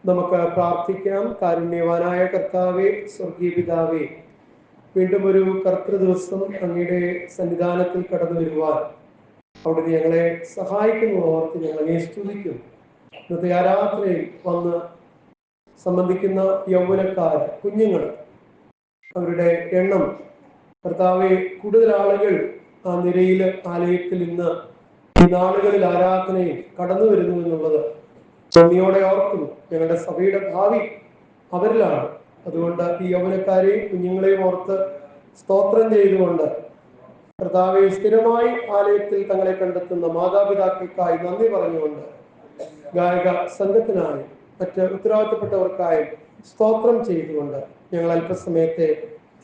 നമുക്ക് പ്രാർത്ഥിക്കാം. കാരുണ്യവാനായ കർത്താവേ, സ്വർഗീയ പിതാവേ, വീണ്ടും ഒരു കർത്തൃ ദിവസം അങ്ങയുടെ സന്നിധാനത്തിൽ കടന്നു വരുവാൻ അവിടുന്ന് ഞങ്ങളെ സഹായിക്കുന്നു ഓർത്ത് ഞങ്ങളെ സ്തുതിക്കും. ഇന്നത്തെ ആരാധനയിൽ വന്ന് സംബന്ധിക്കുന്ന യൗവനക്കാർ, കുഞ്ഞുങ്ങൾ, അവരുടെ എണ്ണം കർത്താവെ, കൂടുതൽ ആളുകൾ ആ നിരയിൽ ആലയത്തിൽ ഇന്ന് ഈ നാളുകളിൽ ആരാധനയിൽ കടന്നു വരുന്നു എന്നുള്ളത് നന്ദിയോടെ ഓർക്കുന്നു. ഞങ്ങളുടെ സഭയുടെ ഭാവി അവരിലാണ്. അതുകൊണ്ട് ഈ യൗവനക്കാരെയും കുഞ്ഞുങ്ങളെയും ഓർത്ത് സ്തോത്രം ചെയ്തുകൊണ്ട് കർത്താവെ, സ്ഥിരമായി ആലയത്തിൽ തങ്ങളെ കണ്ടെത്തുന്ന മാതാപിതാക്കൾക്കായി നന്ദി പറഞ്ഞുകൊണ്ട് ഗായക സംഘത്തിനായി മറ്റ് ഉത്തരവാദിത്തപ്പെട്ടവർക്കായി സ്തോത്രം ചെയ്തുകൊണ്ട് ഞങ്ങൾ അല്പസമയത്തെ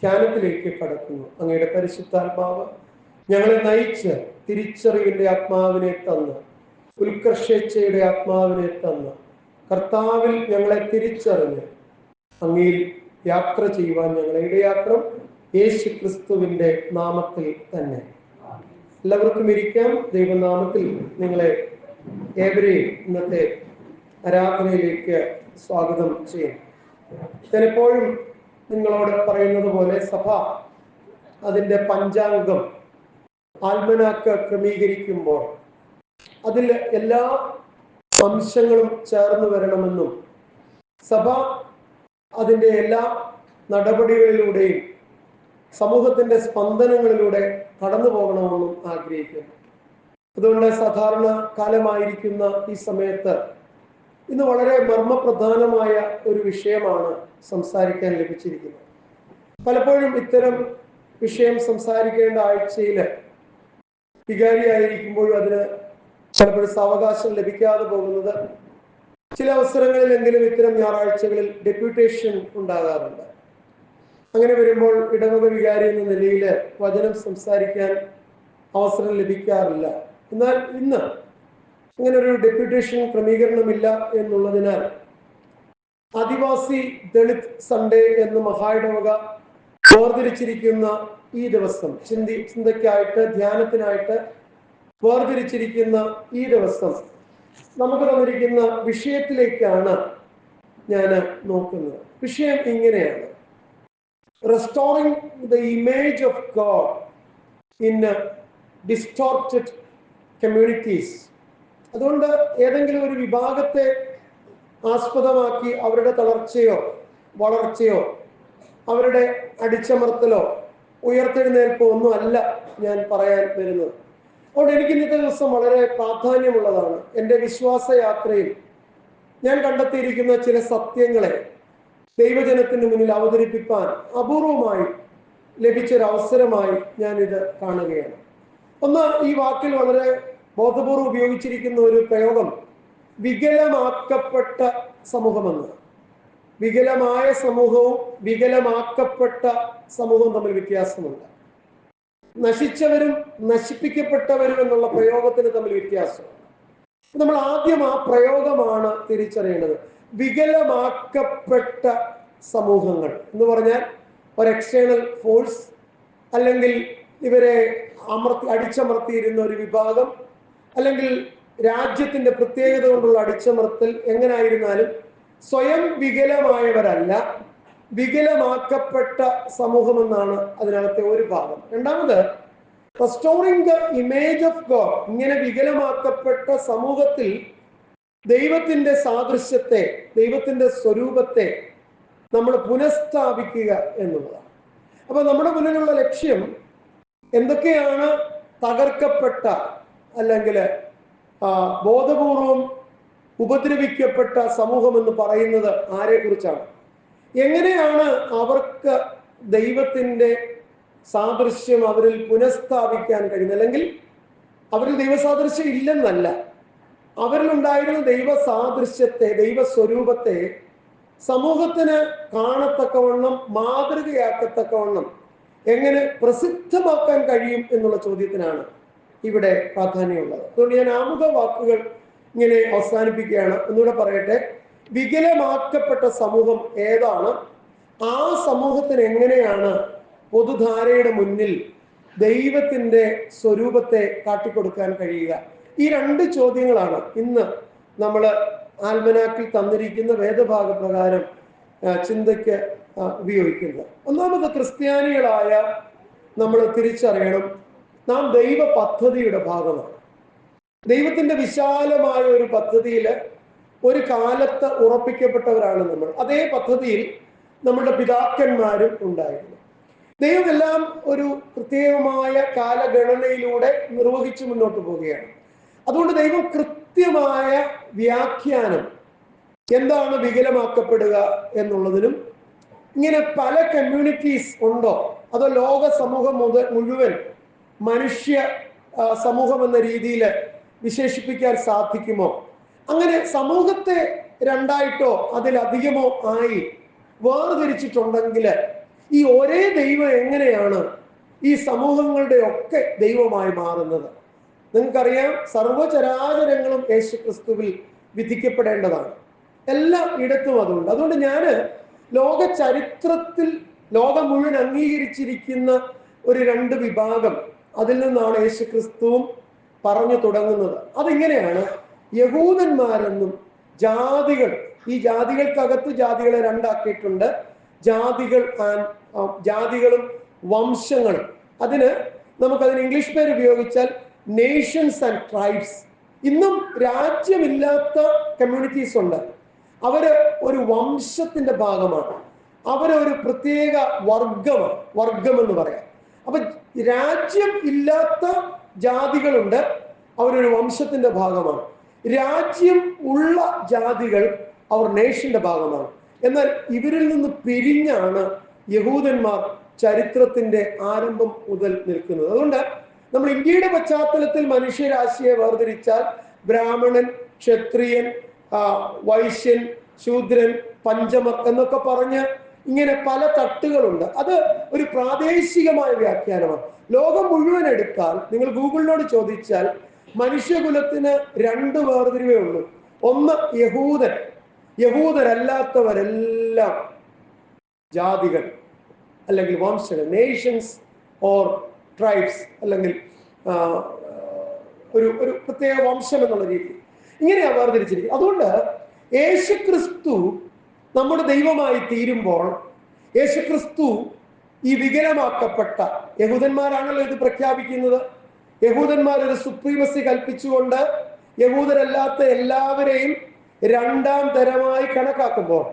ധ്യാനത്തിലേക്ക് കടക്കുന്നു. അങ്ങയുടെ പരിശുദ്ധാത്മാവ് ഞങ്ങളെ നയിച്ച് തിരിച്ചറിവിന്റെ ആത്മാവിനെ തന്ന്, ഉത്കർഷേച്ഛയുടെ ആത്മാവിനെ തന്ന്, കർത്താവിൽ ഞങ്ങളെ തിരിച്ചറിഞ്ഞ് അങ്ങയിൽ യാത്ര ചെയ്യുവാൻ ഞങ്ങളെ ഇടയാക്കണം. യേശു ക്രിസ്തുവിന്റെ നാമത്തിൽ തന്നെ. എല്ലാവർക്കും ഇരിക്കാം. ദൈവനാമത്തിൽ നിങ്ങളെ ഏവരെയും ഇന്നത്തെ ആരാധനയിലേക്ക് സ്വാഗതം ചെയ്യും. ചിലപ്പോഴും നിങ്ങളോട് പറയുന്നത് പോലെ സഭ അതിൻ്റെ പഞ്ചാംഗം ആൽമനാക്ക് ക്രമീകരിക്കുമ്പോൾ അതിൽ എല്ലാ അംശങ്ങളും ചേർന്ന് വരണമെന്നും സഭ അതിൻ്റെ എല്ലാ നടപടികളിലൂടെയും സമൂഹത്തിൻ്റെ സ്പന്ദനങ്ങളിലൂടെ കടന്നു പോകണമെന്നും ആഗ്രഹിക്കുന്നു. അതുകൊണ്ട് സാധാരണ കാലമായിരിക്കുന്ന ഈ സമയത്ത് ഇന്ന് വളരെ മർമ്മപ്രധാനമായ ഒരു വിഷയമാണ് സംസാരിക്കാൻ ലഭിച്ചിരിക്കുന്നത്. പലപ്പോഴും ഇത്തരം വിഷയം സംസാരിക്കേണ്ട ആഴ്ചയിൽ വികാരിയായിരിക്കുമ്പോഴും അതിന് പലപ്പോഴും സാവകാശം ലഭിക്കാതെ പോകുന്നത്, ചില അവസരങ്ങളിലെങ്കിലും ഇത്തരം ഞായറാഴ്ചകളിൽ ഡെപ്യൂട്ടേഷൻ ഉണ്ടാകാറുണ്ട്. അങ്ങനെ വരുമ്പോൾ ഇടവക വികാരി എന്ന നിലയിൽ വചനം സംസാരിക്കാൻ അവസരം ലഭിക്കാറില്ല. എന്നാൽ ഇന്ന് അങ്ങനെ ഒരു ഡെപ്യൂട്ടേഷൻ ക്രമീകരണമില്ല എന്നുള്ളതിനാൽ ആദിവാസി ദളിത് സൺഡേ എന്ന് മഹായിടവക വേർതിരിച്ചിരിക്കുന്ന ഈ ദിവസം, ചിന്തയ്ക്കായിട്ട്, ധ്യാനത്തിനായിട്ട് വേർതിരിച്ചിരിക്കുന്ന ഈ ദിവസം നമുക്ക് തന്നിരിക്കുന്ന വിഷയത്തിലേക്കാണ് ഞാൻ നോക്കുന്നത്. വിഷയം ഇങ്ങനെയാണ്: restoring the image of God in distorted communities. അതുകൊണ്ട് ഏതെങ്കിലും ഒരു വിഭാഗത്തെ ആസ്പദമാക്കി അവരുടെ തളർച്ചയോ വളർച്ചയോ അവരുടെ അടിച്ചമർത്തലോ ഉയർത്തെഴുന്നേൽപ്പോ ഒന്നും അല്ല ഞാൻ പറയാൻ വരുന്നത്. അതുകൊണ്ട് എനിക്ക് ഇന്നത്തെ ദിവസം വളരെ പ്രാധാന്യമുള്ളതാണ്. എൻ്റെ വിശ്വാസയാത്രയിൽ ഞാൻ കണ്ടെത്തിയിരിക്കുന്ന ചില സത്യങ്ങളെ ദൈവജനത്തിന് മുന്നിൽ അവതരിപ്പിക്കാൻ അപൂർവമായി ലഭിച്ചൊരവസരമായി ഞാനിത് കാണുകയാണ്. ഒന്ന്, ഈ വാക്കിൽ വളരെ ബോധപൂർവ്വം ഉപയോഗിച്ചിരിക്കുന്ന ഒരു പ്രയോഗം വികലമാക്കപ്പെട്ട സമൂഹമെന്ന്. വികലമായ സമൂഹവും വികലമാക്കപ്പെട്ട സമൂഹവും തമ്മിൽ വ്യത്യാസമുണ്ട്. നശിച്ചവരും നശിപ്പിക്കപ്പെട്ടവരും എന്നുള്ള പ്രയോഗത്തിന് തമ്മിൽ വ്യത്യാസമുണ്ട്. നമ്മൾ ആദ്യം ആ പ്രയോഗമാണ് തിരിച്ചറിയേണ്ടത്. വികലമാക്കപ്പെട്ട സമൂഹങ്ങൾ എന്ന് പറഞ്ഞാൽ ഒരു എക്സ്റ്റേണൽ ഫോഴ്സ്, അല്ലെങ്കിൽ ഇവരെ അടിച്ചമർത്തിയിരുന്ന ഒരു വിഭാഗം, അല്ലെങ്കിൽ രാജ്യത്തിന്റെ പ്രത്യേകത കൊണ്ടുള്ള അടിച്ചമർത്തൽ, എങ്ങനായിരുന്നാലും സ്വയം വികലമായവരല്ല, വികലമാക്കപ്പെട്ട സമൂഹം എന്നാണ് അതിനകത്തെ ഒരു ഭാഗം. രണ്ടാമത്, restoring the image of God. ഇങ്ങനെ വികലമാക്കപ്പെട്ട സമൂഹത്തിൽ ദൈവത്തിന്റെ സാദൃശ്യത്തെ, ദൈവത്തിന്റെ സ്വരൂപത്തെ നമ്മൾ പുനഃസ്ഥാപിക്കുക എന്നുള്ളതാണ്. അപ്പൊ നമ്മുടെ മുന്നിലുള്ള ലക്ഷ്യം എന്തൊക്കെയാണ് തകർക്കപ്പെട്ട, അല്ലെങ്കിൽ ബോധപൂർവം ഉപദ്രവിക്കപ്പെട്ട സമൂഹം എന്ന് പറയുന്നത് ആരെ കുറിച്ചാണ്? എങ്ങനെയാണ് അവർക്ക് ദൈവത്തിന്റെ സാദൃശ്യം അവരിൽ പുനഃസ്ഥാപിക്കാൻ കഴിയുന്നത്? അല്ലെങ്കിൽ അവരിൽ ദൈവസാദൃശ്യം ഇല്ലെന്നല്ല, അവരിലുണ്ടായിരുന്ന ദൈവസാദൃശ്യത്തെ, ദൈവസ്വരൂപത്തെ സമൂഹത്തിന് കാണത്തക്കവണ്ണം, മാതൃകയാക്കത്തക്കവണ്ണം എങ്ങനെ പ്രസിദ്ധമാക്കാൻ കഴിയും എന്നുള്ള ചോദ്യത്തിനാണ് ഇവിടെ പ്രാധാന്യമുള്ളത്. അതുകൊണ്ട് ഞാൻ ആമുഖ വാക്കുകൾ ഇങ്ങനെ അവസാനിപ്പിക്കുകയാണ്. ഒന്നുകൂടെ പറയട്ടെ: വികലമാക്കപ്പെട്ട സമൂഹം ഏതാണ്? ആ സമൂഹത്തിന് എങ്ങനെയാണ് പൊതുധാരയുടെ മുന്നിൽ ദൈവത്തിന്റെ സ്വരൂപത്തെ കാട്ടിക്കൊടുക്കാൻ കഴിയുക? ഈ രണ്ട് ചോദ്യങ്ങളാണ് ഇന്ന് നമ്മൾ ആൽമനാക്കിൽ തന്നിരിക്കുന്ന വേദഭാഗ പ്രകാരം ചിന്തയ്ക്ക് ഉപയോഗിക്കുന്നത്. ഒന്നാമത്, ക്രിസ്ത്യാനികളായ നമ്മൾ തിരിച്ചറിയണം, നാം ദൈവ പദ്ധതിയുടെ ഭാഗമാണ്. ദൈവത്തിന്റെ വിശാലമായ ഒരു പദ്ധതിയിൽ ഒരു കാലത്ത് ഉറപ്പിക്കപ്പെട്ടവരാണ് നമ്മൾ. അതേ പദ്ധതിയിൽ നമ്മുടെ പിതാക്കന്മാരും ഉണ്ടായിരുന്നു. ദൈവം എല്ലാം ഒരു പ്രത്യേകമായ കാലഗണനയിലൂടെ നിർവഹിച്ചു മുന്നോട്ട് പോവുകയാണ്. അതുകൊണ്ട് ദൈവം കൃത്യമായ വ്യാഖ്യാനം എന്താണ് വികലമാക്കപ്പെടുക എന്നുള്ളതിനും, ഇങ്ങനെ പല കമ്മ്യൂണിറ്റീസ് ഉണ്ടോ അതോ ലോക സമൂഹം മുഴുവൻ മനുഷ്യ സമൂഹം എന്ന രീതിയിൽ വിശേഷിപ്പിക്കാൻ സാധിക്കുമോ, അങ്ങനെ സമൂഹത്തെ രണ്ടായിട്ടോ അതിലധികമോ ആയി വേർതിരിച്ചിട്ടുണ്ടെങ്കിൽ ഈ ഒരേ ദൈവം എങ്ങനെയാണ് ഈ സമൂഹങ്ങളുടെ ഒക്കെ ദൈവമായി മാറുന്നത്? നിങ്ങൾക്കറിയാം, സർവചരാചരങ്ങളും യേശു ക്രിസ്തുവിൽ വിധിക്കപ്പെടേണ്ടതാണ്. എല്ലാ ഇടത്തും അതുണ്ട്. അതുകൊണ്ട് ഞാൻ ലോക ചരിത്രത്തിൽ ലോകം മുഴുവൻ അംഗീകരിച്ചിരിക്കുന്ന ഒരു 2 വിഭാഗം, അതിൽ നിന്നാണ് യേശു ക്രിസ്തുവും പറഞ്ഞു തുടങ്ങുന്നത്. അതിങ്ങനെയാണ്: യഹൂദന്മാരെന്നും ജാതികൾ. ഈ ജാതികൾക്കകത്ത് ജാതികളെ രണ്ടാക്കിയിട്ടുണ്ട്, ജാതികളും വംശങ്ങളും. നമുക്കതിന് ഇംഗ്ലീഷ് പേര് ഉപയോഗിച്ചാൽ നേഷൻസ് ആൻഡ് ട്രൈബ്സ്. ഇന്നും രാജ്യമില്ലാത്ത കമ്മ്യൂണിറ്റീസ് ഉണ്ട്. അവര് ഒരു വംശത്തിന്റെ ഭാഗമാണ്, അവരൊരു പ്രത്യേക വർഗം എന്ന് പറയാം. അപ്പൊ രാജ്യം ഇല്ലാത്ത ജാതികളുണ്ട്, അവരൊരു വംശത്തിന്റെ ഭാഗമാണ്. രാജ്യം ഉള്ള ജാതികൾ അവർ നേഷന്റെ ഭാഗമാണ്. എന്നാൽ ഇവരിൽ നിന്ന് പിരിഞ്ഞാണ് യഹൂദന്മാർ ചരിത്രത്തിന്റെ ആരംഭം മുതൽ നിൽക്കുന്നത്. അതുകൊണ്ട് നമ്മൾ ഇന്ത്യയുടെ പശ്ചാത്തലത്തിൽ മനുഷ്യരാശിയെ വേർതിരിച്ചാൽ ബ്രാഹ്മണൻ, ക്ഷത്രിയൻ, വൈശ്യൻ, ശൂദ്രൻ, പഞ്ചമർ എന്നൊക്കെ പറഞ്ഞ് ഇങ്ങനെ പല തട്ടുകളുണ്ട്. അത് ഒരു പ്രാദേശികമായ വ്യാഖ്യാനമാണ്. ലോകം മുഴുവൻ എടുത്താൽ, നിങ്ങൾ ഗൂഗിളിനോട് ചോദിച്ചാൽ, മനുഷ്യകുലത്തിന് 2 വേർതിരിവേ ഉള്ളൂ. ഒന്ന് യഹൂദരല്ലാത്തവരെല്ലാം ജാതികൾ അല്ലെങ്കിൽ വംശങ്ങൾ, നേഷൻസ് ഓർ ട്രൈബ്സ്, അല്ലെങ്കിൽ ഒരു പ്രത്യേക വംശം എന്നുള്ള രീതി, ഇങ്ങനെയാണ് വേർതിരിച്ചിരിക്കുന്നത്. അതുകൊണ്ട് യേശുക്രിസ്തു നമ്മുടെ ദൈവമായി തീരുമ്പോൾ, യേശുക്രിസ്തു ഈ വികലമാക്കപ്പെട്ട യഹൂദന്മാരാണല്ലോ ഇത് പ്രഖ്യാപിക്കുന്നത്. യഹൂദന്മാർ ഒരു സുപ്രീമസി കൽപ്പിച്ചുകൊണ്ട് യഹൂദരല്ലാത്ത എല്ലാവരെയും 2ാം തരമായി കണക്കാക്കുമ്പോൾ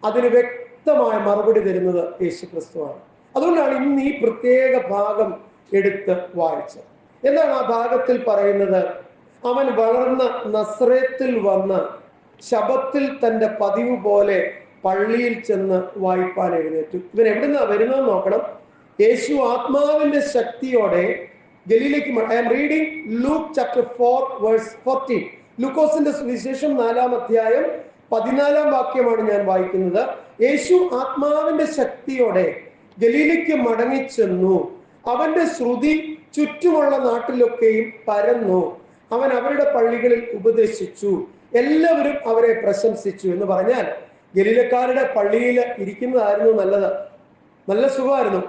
അതിന് വ്യക്തമായ മറുപടി തരുന്നത് യേശുക്രിസ്തുവാണ്. അതുകൊണ്ടാണ് ഇന്ന് ഈ പ്രത്യേക ഭാഗം എടുത്ത് വായിച്ചത്. എന്താണ് ആ ഭാഗത്തിൽ പറയുന്നത്? അവൻ വളർന്ന നസ്രേത്തിൽ വന്ന് ശബത്തിൽ തന്റെ പതിവ് പോലെ പള്ളിയിൽ ചെന്ന് വായിപ്പാൻ എഴുന്നേറ്റു. ഇവൻ എവിടുന്നാ വരുന്നതെന്ന് നോക്കണം. യേശു ആത്മാവിന്റെ ശക്തിയോടെ ഗലീലയ്ക്ക് I am reading Luke chapter 4 verse 14. ലൂക്കോസിന്റെ സുവിശേഷം 4-ാം അധ്യായം 14-ാം വാക്യമാണ് ഞാൻ വായിക്കുന്നത്. യേശു ആത്മാവിന്റെ ശക്തിയോടെ ഗലീലയ്ക്ക് മടങ്ങിച്ചെന്നു. അവന്റെ ശ്രുതി ചുറ്റുമുള്ള നാട്ടിലൊക്കെയും പരന്നു. അവൻ അവരുടെ പള്ളികളിൽ ഉപദേശിച്ചു. എല്ലാവരും അവരെ പ്രശംസിച്ചു. എന്ന് പറഞ്ഞാൽ ഗലീലക്കാരുടെ പള്ളിയിൽ ഇരിക്കുന്നതായിരുന്നു നല്ലത്, നല്ല സുഖമായിരുന്നു.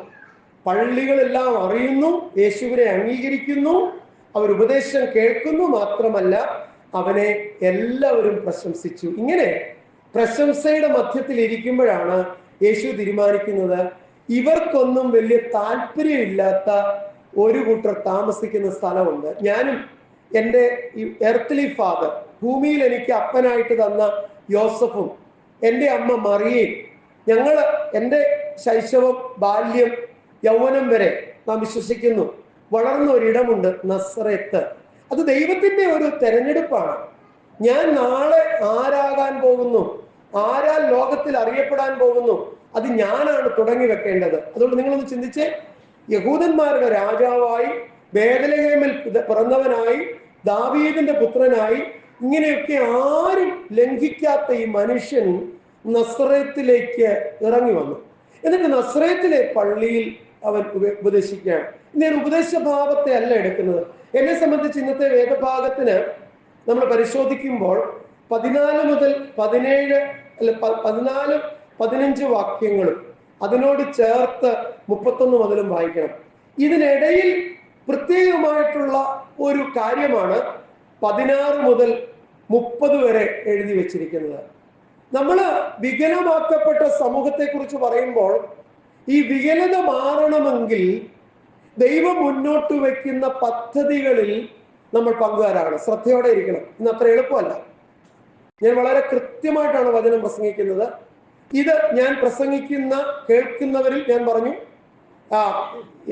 പള്ളികളെല്ലാം അറിയുന്നു, യേശുവിനെ അംഗീകരിക്കുന്നു, അവർ ഉപദേശം കേൾക്കുന്നു. മാത്രമല്ല, അവനെ എല്ലാവരും പ്രശംസിച്ചു. ഇങ്ങനെ പ്രശംസയുടെ മധ്യത്തിൽ ഇരിക്കുമ്പോഴാണ് യേശു തീരുമാനിക്കുന്നത്, ഇവർക്കൊന്നും വലിയ താല്പര്യമില്ലാത്ത ഒരു കൂട്ടർ താമസിക്കുന്ന സ്ഥലമുണ്ട്. ഞാനും എൻ്റെ എർത്തലി ഫാദർ, ഭൂമിയിൽ എനിക്ക് അപ്പനായിട്ട് തന്ന യോസഫും എൻ്റെ അമ്മ മറിയയും, എൻ്റെ ശൈശവം, ബാല്യം, യൗവനം വരെ നാം വിശ്വസിക്കുന്നു വളർന്ന ഒരിടമുണ്ട്, നസ്രത്ത്. അത് ദൈവത്തിന്റെ ഒരു തെരഞ്ഞെടുപ്പാണ്. ഞാൻ നാളെ ആരാകാൻ പോകുന്നു, ആരാൽ ലോകത്തിൽ അറിയപ്പെടാൻ പോകുന്നു, അത് ഞാനാണ് തുടങ്ങി വെക്കേണ്ടത്. അതുകൊണ്ട് നിങ്ങളൊന്ന് ചിന്തിച്ചേ, യഹൂദന്മാരുടെ രാജാവായി, ബേത്ലഹേമിൽ പിറന്നവനായി, ദാവീദിന്റെ പുത്രനായി, ഇങ്ങനെയൊക്കെ ആരും ലംഘിക്കാത്ത ഈ മനുഷ്യൻ നസ്രത്തിലേക്ക് ഇറങ്ങി വന്നു. എന്നിട്ട് നസ്രത്തിലെ പള്ളിയിൽ അവൻ ഉപദേശിക്കുകയാണ്. ഞാൻ ഉപദേശഭാവത്തെ അല്ല എടുക്കുന്നത്. എന്നെ സംബന്ധിച്ച് ഇന്നത്തെ വേദഭാഗത്തിന് നമ്മൾ പരിശോധിക്കുമ്പോൾ 14 മുതൽ 17 അല്ല 14-15 വാക്യങ്ങളും അതിനോട് ചേർത്ത് 31 മുതലും വായിക്കണം. ഇതിനിടയിൽ പ്രത്യേകമായിട്ടുള്ള ഒരു കാര്യമാണ് 16 മുതൽ 30 വരെ എഴുതി വെച്ചിരിക്കുന്നത്. നമ്മൾ വികലമാക്കപ്പെട്ട സമൂഹത്തെ കുറിച്ച് പറയുമ്പോൾ ഈ വികലത മാറണമെങ്കിൽ ദൈവം മുന്നോട്ട് വയ്ക്കുന്ന പദ്ധതികളിൽ നമ്മൾ പങ്കുകാരാകണം. ശ്രദ്ധയോടെ ഇരിക്കണം. ഇന്ന് അത്ര എളുപ്പമല്ല. ഞാൻ വളരെ കൃത്യമായിട്ടാണ് വചനം പ്രസംഗിക്കുന്നത്. ഇത് ഞാൻ പ്രസംഗിക്കുന്ന കേൾക്കുന്നവരിൽ ഞാൻ പറഞ്ഞു,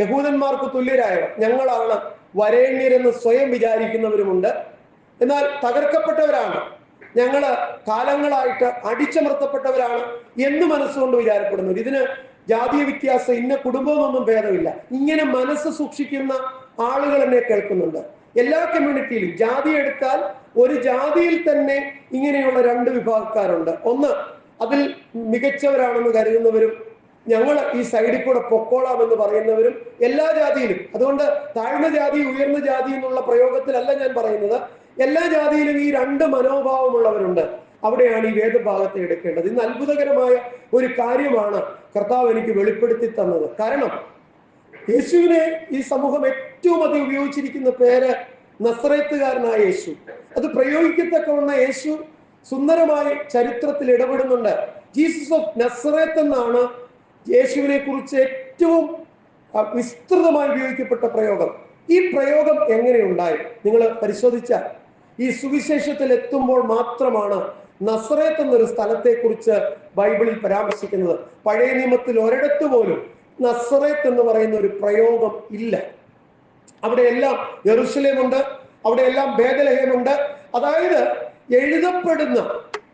യഹൂദന്മാർക്ക് തുല്യരായവർ ഞങ്ങളാണ് വരേണ്യരെന്ന് സ്വയം വിചാരിക്കുന്നവരുമുണ്ട്. എന്നാൽ തകർക്കപ്പെട്ടവരാണ് ഞങ്ങള്, കാലങ്ങളായിട്ട് അടിച്ചമർത്തപ്പെട്ടവരാണ് എന്ന് മനസ്സുകൊണ്ട് വിചാരപ്പെടുന്നു. ഇതിന് ജാതീയ വ്യത്യാസം, ഇന്ന കുടുംബമൊന്നും ഭേദമില്ല, ഇങ്ങനെ മനസ്സ് സൂക്ഷിക്കുന്ന ആളുകൾ എന്നെ കേൾക്കുന്നുണ്ട്. എല്ലാ കമ്മ്യൂണിറ്റിയിലും ജാതി എടുത്താൽ ഒരു ജാതിയിൽ തന്നെ ഇങ്ങനെയുള്ള 2 വിഭാഗക്കാരുണ്ട്. ഒന്ന്, അതിൽ മികച്ചവരാണെന്ന് കരുതുന്നവരും ഞങ്ങൾ ഈ സൈഡിൽ കൂടെ പൊക്കോളാമെന്ന് പറയുന്നവരും എല്ലാ ജാതിയിലും. അതുകൊണ്ട് താഴ്ന്ന ജാതി ഉയർന്ന ജാതി എന്നുള്ള പ്രയോഗത്തിലല്ല ഞാൻ പറയുന്നത്. എല്ലാ ജാതിയിലും ഈ 2 മനോഭാവമുള്ളവരുണ്ട്. അവിടെയാണ് ഈ വേദഭാഗത്തെ എടുക്കേണ്ടത്. ഇന്ന് അത്ഭുതകരമായ ഒരു കാര്യമാണ് കർത്താവ് എനിക്ക് വെളിപ്പെടുത്തി തന്നത്. കാരണം യേശുവിനെ ഈ സമൂഹം ഏറ്റവും അധികം ഉപയോഗിച്ചിരിക്കുന്ന പേര് നസറേത്തുകാരനായ യേശു. അത് പ്രയോഗിക്കത്തക്കവണ്ണം യേശു സുന്ദരമായി ചരിത്രത്തിൽ ഇടപെടുന്നുണ്ട്. ജീസസ് ഓഫ് നസറേത്ത് എന്നാണ് യേശുവിനെ കുറിച്ച് ഏറ്റവും വിസ്തൃതമായി ഉപയോഗിക്കപ്പെട്ട പ്രയോഗം. ഈ പ്രയോഗം എങ്ങനെയുണ്ടായി നിങ്ങൾ പരിശോധിച്ചാൽ ഈ സുവിശേഷത്തിൽ എത്തുമ്പോൾ മാത്രമാണ് നസറേത്ത് എന്നൊരു സ്ഥലത്തെ കുറിച്ച് ബൈബിളിൽ പരാമർശിക്കുന്നത്. പഴയ നിയമത്തിൽ ഒരിടത്ത് പോലും നസറേത്ത് എന്ന് പറയുന്ന ഒരു പ്രയോഗം ഇല്ല. അവിടെയെല്ലാം യെരൂശലേമുണ്ട്, അവിടെയെല്ലാം ബേഥലഹേമുണ്ട്. അതായത് എഴുതപ്പെടുന്ന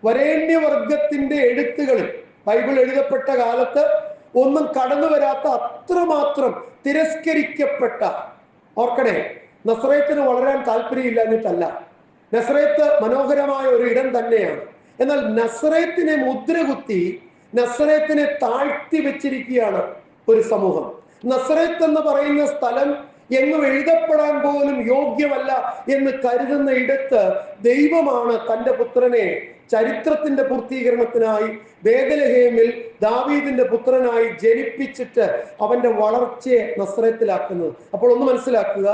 വരേണ്യവർഗത്തിന്റെ എഴുത്തുകളിൽ ബൈബിൾ എഴുതപ്പെട്ട കാലത്ത് ഒന്നും കടന്നു വരാത്ത, അത്രമാത്രം തിരസ്കരിക്കപ്പെട്ട, ഓർക്കണേ, നസറേത്തിന് വളരാൻ താല്പര്യമില്ലാഞ്ഞിട്ടല്ല. നസറേത്ത് മനോഹരമായ ഒരു ഇടം തന്നെയാണ്. എന്നാൽ നസറേത്തിനെ മുദ്രകുത്തി നസറേത്തിനെ താഴ്ത്തി വെച്ചിരിക്കുകയാണ് ഒരു സമൂഹം. നസറേത്ത് എന്ന് പറയുന്ന സ്ഥലം എങ്ങും എഴുതപ്പെടാൻ പോലും യോഗ്യമല്ല എന്ന് കരുതുന്ന ഇടത്ത് ദൈവമാണ് തൻ്റെ പുത്രനെ ചരിത്രത്തിന്റെ പൂർത്തീകരണത്തിനായി ബേഥലഹേമിൽ ദാവീദിന്റെ പുത്രനായി ജനിപ്പിച്ചിട്ട് അവന്റെ വളർച്ചയെ നസ്രേത്തിലാക്കുന്നത്. അപ്പോൾ ഒന്ന് മനസ്സിലാക്കുക,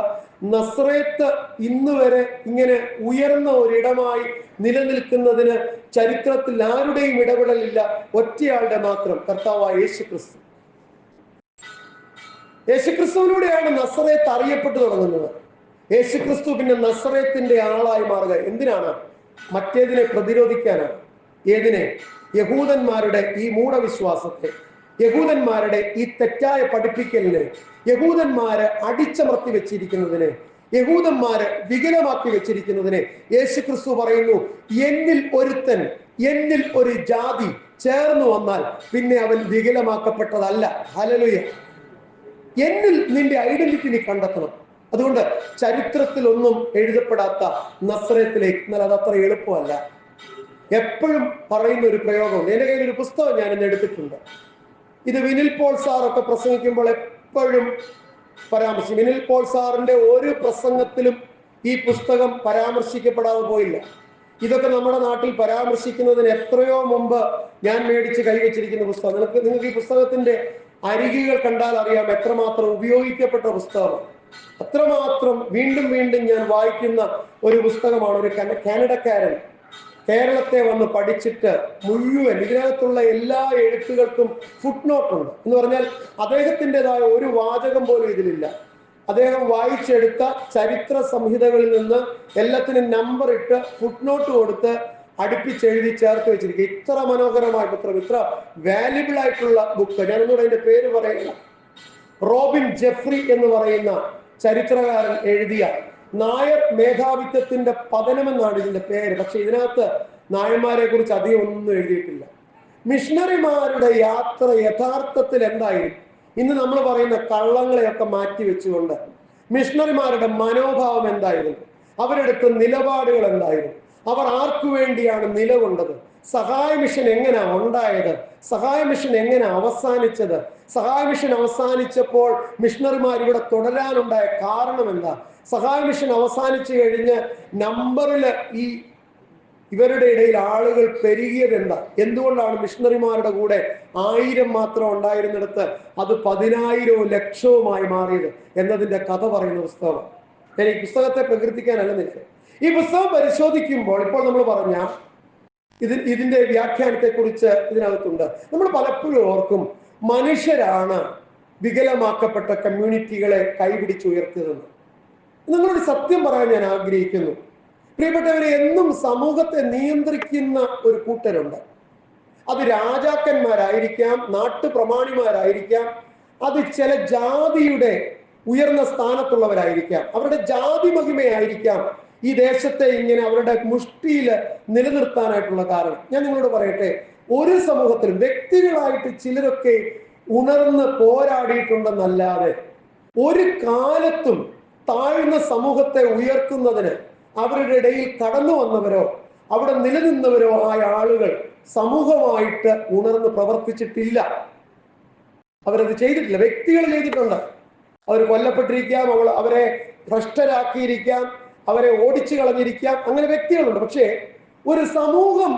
നസ്രേത്ത് ഇന്ന് വരെ ഇങ്ങനെ ഉയർന്ന ഒരിടമായി നിലനിൽക്കുന്നതിന് ചരിത്രത്തിൽ ആരുടെയും ഇടപെടലില്ല, ഒറ്റയാളുടെ മാത്രം, കർത്താവായ യേശുക്രിസ്തു. യേശുക്രിസ്തുവിലൂടെയാണ് നസറേത്ത് അറിയപ്പെട്ടു തുടങ്ങുന്നത്. യേശുക്രിസ്തു പിന്നെ നസറേത്തിന്റെ ആളായി മാറുക എന്തിനാണ്? മറ്റേതിനെ പ്രതിരോധിക്കാനാണ്. ഏതിനെ? യഹൂദന്മാരുടെ ഈ മൂഢവിശ്വാസത്തെ, യഹൂദന്മാരുടെ ഈ തെറ്റായ പഠിപ്പിക്കലിനെ, യഹൂദന്മാരെ അടിച്ചമർത്തി വെച്ചിരിക്കുന്നതിനെ, യഹൂദന്മാരെ വികലമാക്കി വെച്ചിരിക്കുന്നതിനെ യേശുക്രിസ്തു പറയുന്നു, എന്നിൽ ഒരുത്തൻ, എന്നിൽ ഒരു ജാതി ചേർന്ന് വന്നാൽ പിന്നെ അവൻ വികലമാക്കപ്പെട്ടതല്ല. ഹല്ലേലൂയ. എന്നിൽ നിന്റെ ഐഡന്റിറ്റി നീ കണ്ടെത്തണം. അതുകൊണ്ട് ചരിത്രത്തിൽ ഒന്നും എഴുതപ്പെടാത്ത നസ്രേത്തിലേക്ക്, എന്നാൽ അത് അത്ര എളുപ്പമല്ല. എപ്പോഴും പറയുന്ന ഒരു പ്രയോഗമുണ്ട്. എൻ്റെ കയ്യിൽ ഒരു പുസ്തകം ഞാൻ ഇന്ന് എടുത്തിട്ടുണ്ട്. ഇത് വിനിൽ പോൾ സാറൊക്കെ പ്രസംഗിക്കുമ്പോൾ എപ്പോഴും പരാമർശിക്കും. വിനിൽ പോൾ സാറിന്റെ ഒരു പ്രസംഗത്തിലും ഈ പുസ്തകം പരാമർശിക്കപ്പെടാതെ പോയില്ല. ഇതൊക്കെ നമ്മുടെ നാട്ടിൽ പരാമർശിക്കുന്നതിന് എത്രയോ മുമ്പ് ഞാൻ മേടിച്ച് കൈവച്ചിരിക്കുന്ന പുസ്തകം. നിങ്ങൾക്ക് ഈ പുസ്തകത്തിന്റെ അരികുകൾ കണ്ടാൽ അറിയാം എത്രമാത്രം ഉപയോഗിക്കപ്പെട്ട പുസ്തകമാണ്. അത്രമാത്രം വീണ്ടും വീണ്ടും ഞാൻ വായിക്കുന്ന ഒരു പുസ്തകമാണ്. ഒരു കാനഡക്കാരൻ കേരളത്തെ വന്ന് പഠിച്ചിട്ട് മുഴുവൻ ഇതിനകത്തുള്ള എല്ലാ എഴുത്തുകൾക്കും ഫുട് നോട്ട് ഉണ്ട്. എന്ന് പറഞ്ഞാൽ അദ്ദേഹത്തിൻ്റെതായ ഒരു വാചകം പോലും ഇതിലില്ല. അദ്ദേഹം വായിച്ചെടുത്ത ചരിത്ര സംഹിതകളിൽ നിന്ന് എല്ലാത്തിനും നമ്പർ ഇട്ട് ഫുട് നോട്ട് കൊടുത്ത് അടുപ്പിച്ചെഴുതി ചേർത്ത് വെച്ചിരിക്കുക. ഇത്ര മനോഹരമായ പുസ്തകം, ഇത്ര വാല്യുബിൾ ആയിട്ടുള്ള ബുക്ക്. ഞാനൊന്നുകൂടെ അതിന്റെ പേര് പറയുക. റോബിൻ ജെഫ്രി എന്ന് പറയുന്ന ചരിത്രകാരൻ എഴുതിയ നായർ മേധാവിത്വത്തിന്റെ പതനം എന്നാണ് ഇതിന്റെ പേര്. പക്ഷെ ഇതിനകത്ത് നായന്മാരെ കുറിച്ച് അധികം ഒന്നും എഴുതിയിട്ടില്ല. മിഷണറിമാരുടെ യാത്ര യഥാർത്ഥത്തിൽ എന്തായിരുന്നു? ഇന്ന് നമ്മൾ പറയുന്ന കള്ളങ്ങളെയൊക്കെ മാറ്റി വെച്ചുകൊണ്ട് മിഷണറിമാരുടെ മനോഭാവം എന്തായിരുന്നു? അവരെടുത്ത നിലപാടുകൾ എന്തായിരുന്നു? അവർ ആർക്കു വേണ്ടിയാണ് നിലകൊണ്ടത്? സഹായ മിഷൻ എങ്ങനെ ഉണ്ടായത്? സഹായ മിഷൻ എങ്ങനെ അവസാനിച്ചത്? സഹായ മിഷൻ അവസാനിച്ചപ്പോൾ മിഷണറിമാർ ഇവിടെ തുടരാനുണ്ടായ കാരണം എന്താ? സഹായ മിഷൻ അവസാനിച്ചു കഴിഞ്ഞ് നമ്പറില് ഈ ഇവരുടെ ഇടയിൽ ആളുകൾ പെരുകിയത് എന്താ? എന്തുകൊണ്ടാണ് മിഷണറിമാരുടെ കൂടെ 1000 മാത്രം ഉണ്ടായിരുന്നിടത്ത് അത് 10,000-വും ലക്ഷവുമായി മാറിയത് എന്നതിന്റെ കഥ പറയുന്ന പുസ്തകം. ഞാൻ ഈ പുസ്തകത്തെ പ്രകീർത്തിക്കാനല്ല നിൽക്കുക. ഈ പുസ്തകം പരിശോധിക്കുമ്പോൾ ഇപ്പോൾ നമ്മൾ പറഞ്ഞ ഇതിന്റെ വ്യാഖ്യാനത്തെ കുറിച്ച് ഇതിനകത്തുണ്ട്. നമ്മൾ പലപ്പോഴും ഓർക്കും മനുഷ്യരാണ് വികലമാക്കപ്പെട്ട കമ്മ്യൂണിറ്റികളെ കൈപിടിച്ചുയർത്തിയതെന്ന്. നിങ്ങളൊരു സത്യം പറയാൻ ഞാൻ ആഗ്രഹിക്കുന്നു. പ്രിയപ്പെട്ടവരെ, എന്നും സമൂഹത്തെ നിയന്ത്രിക്കുന്ന ഒരു കൂട്ടരുണ്ട്. അത് രാജാക്കന്മാരായിരിക്കാം, നാട്ടുപ്രമാണിമാരായിരിക്കാം, അത് ചില ജാതിയുടെ ഉയർന്ന സ്ഥാനത്തുള്ളവരായിരിക്കാം. അവരുടെ ജാതി മഹിമയായിരിക്കാം ഈ ദേശത്തെ ഇങ്ങനെ അവരുടെ മുഷ്ടിയിൽ നിലനിർത്താനായിട്ടുള്ള കാരണം. ഞാൻ നിങ്ങളോട് പറയട്ടെ, ഒരു സമൂഹത്തിലും വ്യക്തികളായിട്ട് ചിലരൊക്കെ ഉണർന്ന് പോരാടിയിട്ടുണ്ടെന്നല്ലാതെ ഒരു കാലത്തും താഴ്ന്ന സമൂഹത്തെ ഉയർത്തുന്നതിന് അവരുടെ ഇടയിൽ കടന്നു വന്നവരോ അവിടെ നിലനിന്നവരോ ആയ ആളുകൾ സമൂഹമായിട്ട് ഉണർന്ന് പ്രവർത്തിച്ചിട്ടില്ല. അവരത് ചെയ്തിട്ടില്ല. വ്യക്തികൾ ചെയ്തിട്ടുണ്ട്. അവർ കൊല്ലപ്പെട്ടിരിക്കാം, അവരെ ഭ്രഷ്ടരാക്കിയിരിക്കാം, അവരെ ഓടിച്ചു കളഞ്ഞിരിക്കാം, അങ്ങനെ വ്യക്തികളുണ്ട്. പക്ഷേ ഒരു സമൂഹം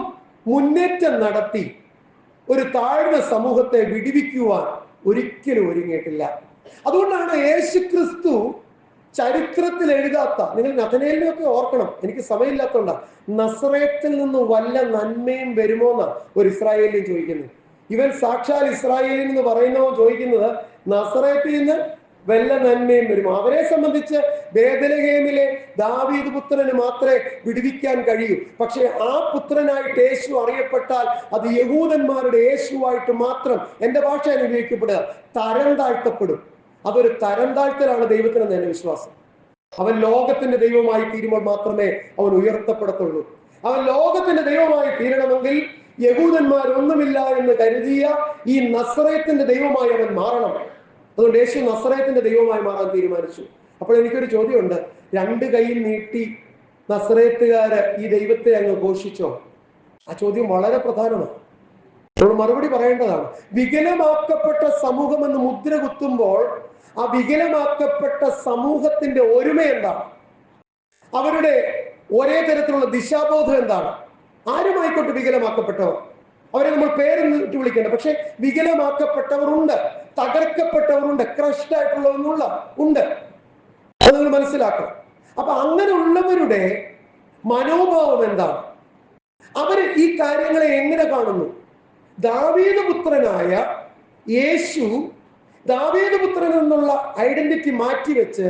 മുന്നേറ്റം നടത്തി ഒരു താഴ്ന്ന സമൂഹത്തെ വിടിവിക്കുവാൻ ഒരിക്കലും ഒരുങ്ങിയിട്ടില്ല. അതുകൊണ്ടാണ് യേശുക്രിസ്തു ചരിത്രത്തിൽ എഴുതാത്ത, നിങ്ങൾ നഥനയേലിനെയൊക്കെ ഓർക്കണം, എനിക്ക് സമയമില്ലാത്തതുകൊണ്ടാണ്, നസറേത്തിൽ നിന്ന് വല്ല നന്മയും വരുമോ എന്നാണ് ഒരു ഇസ്രായേലിയും ചോദിക്കുന്നത്. ഇവൻ സാക്ഷാൽ ഇസ്രായേലിൽ എന്ന് പറയുന്നവോ ചോദിക്കുന്നത് നസറേത്തിൽ നിന്ന് വല്ല നന്മയും വരുമോ. അവരെ സംബന്ധിച്ച് ബേഥലഹേമിലെ ദാവീദ് പുത്രന് മാത്രമേ വിടുവിക്കാൻ കഴിയൂ. പക്ഷെ ആ പുത്രനായിട്ട് യേശു അറിയപ്പെട്ടാൽ അത് യഹൂദന്മാരുടെ യേശുവായിട്ട് മാത്രം, എൻ്റെ ഭാഷ ഉപയോഗിക്കപ്പെടുക, തരം താഴ്ത്തപ്പെടും. അതൊരു തരം താഴ്ത്തലാണ് ദൈവത്തിനെന്ന് എൻ്റെ വിശ്വാസം. അവൻ ലോകത്തിന്റെ ദൈവമായി തീരുമ്പോൾ മാത്രമേ അവൻ ഉയർത്തപ്പെടത്തുള്ളൂ. അവൻ ലോകത്തിന്റെ ദൈവമായി തീരണമെങ്കിൽ യഹൂദന്മാരൊന്നുമില്ല എന്ന് കരുതിയ ഈ നസറേത്തിന്റെ ദൈവമായി അവൻ മാറണം. അതുകൊണ്ട് യേശു നസറേത്തിന്റെ ദൈവമായി മാറാൻ തീരുമാനിച്ചു. അപ്പോൾ എനിക്കൊരു ചോദ്യമുണ്ട്, രണ്ട് കൈയും നീട്ടി നസറേത്തുകാര് ഈ ദൈവത്തെ അങ്ങ് ഘോഷിച്ചോ? ആ ചോദ്യം വളരെ പ്രധാനമാണ്. നമ്മൾ മറുപടി പറയേണ്ടതാണ്. വികലമാക്കപ്പെട്ട സമൂഹം എന്ന് മുദ്ര കുത്തുമ്പോൾ ആ വികലമാക്കപ്പെട്ട സമൂഹത്തിന്റെ ഒരുമ എന്താണ്? അവരുടെ ഒരേ തരത്തിലുള്ള ദിശാബോധം എന്താണ്? ആരുമായിക്കോട്ടെ വികലമാക്കപ്പെട്ടവർ, അവരെ നമ്മൾ പേരെന്നിട്ട് വിളിക്കേണ്ട. പക്ഷെ വികലമാക്കപ്പെട്ടവർ ഉണ്ട്, തകർക്കപ്പെട്ടവരുണ്ട്, ക്രഷ്ഡ് ആയിട്ടുള്ളവരുള്ള ഉണ്ട്. അത് നിങ്ങൾ മനസ്സിലാക്കണം. അപ്പൊ അങ്ങനെയുള്ളവരുടെ മനോഭാവം എന്താണ്? അവർ ഈ കാര്യങ്ങളെ എങ്ങനെ കാണുന്നു? ദാവീദ് പുത്രനായ യേശു ദാവീദ് പുത്രൻ എന്നുള്ള ഐഡന്റിറ്റി മാറ്റിവെച്ച്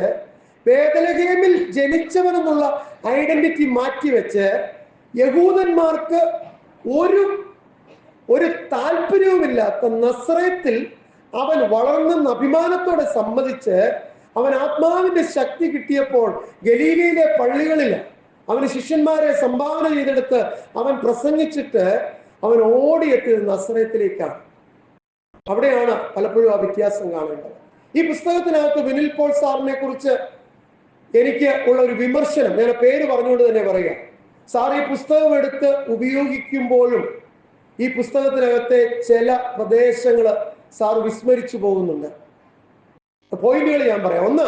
ബേഥലഹേമിൽ ജനിച്ചവൻ എന്നുള്ള ഐഡന്റിറ്റി മാറ്റിവെച്ച് യഹൂദന്മാർക്ക് ഒരു താല്പര്യവുമില്ലാത്ത നസറേത്തിൽ അവൻ വളർന്നെന്ന് അഭിമാനത്തോടെ സമ്മതിച്ച് അവൻ ആത്മാവിന്റെ ശക്തി കിട്ടിയപ്പോൾ ഗലീലയിലെ പള്ളികളിൽ അവന് ശിഷ്യന്മാരെ സംഭാവന ചെയ്തെടുത്ത് അവൻ പ്രസംഗിച്ചിട്ട് അവൻ ഓടിയെത്തിയത് നസറേത്തിലേക്കാണ്. അവിടെയാണ് പലപ്പോഴും ആ വ്യത്യാസം കാണേണ്ടത്. ഈ പുസ്തകത്തിനകത്ത് വിനിൽ പോൾ സാറിനെ കുറിച്ച് എനിക്ക് ഉള്ള ഒരു വിമർശനം, ഞാൻ പേര് പറഞ്ഞുകൊണ്ട് തന്നെ പറയാം. സാർ ഈ പുസ്തകം എടുത്ത് ഉപയോഗിക്കുമ്പോഴും ഈ പുസ്തകത്തിനകത്തെ ചില പ്രദേശങ്ങൾ സാർ വിസ്മരിച്ചു പോകുന്നുണ്ട്. പോയിന്റുകൾ ഞാൻ പറയാം. ഒന്ന്,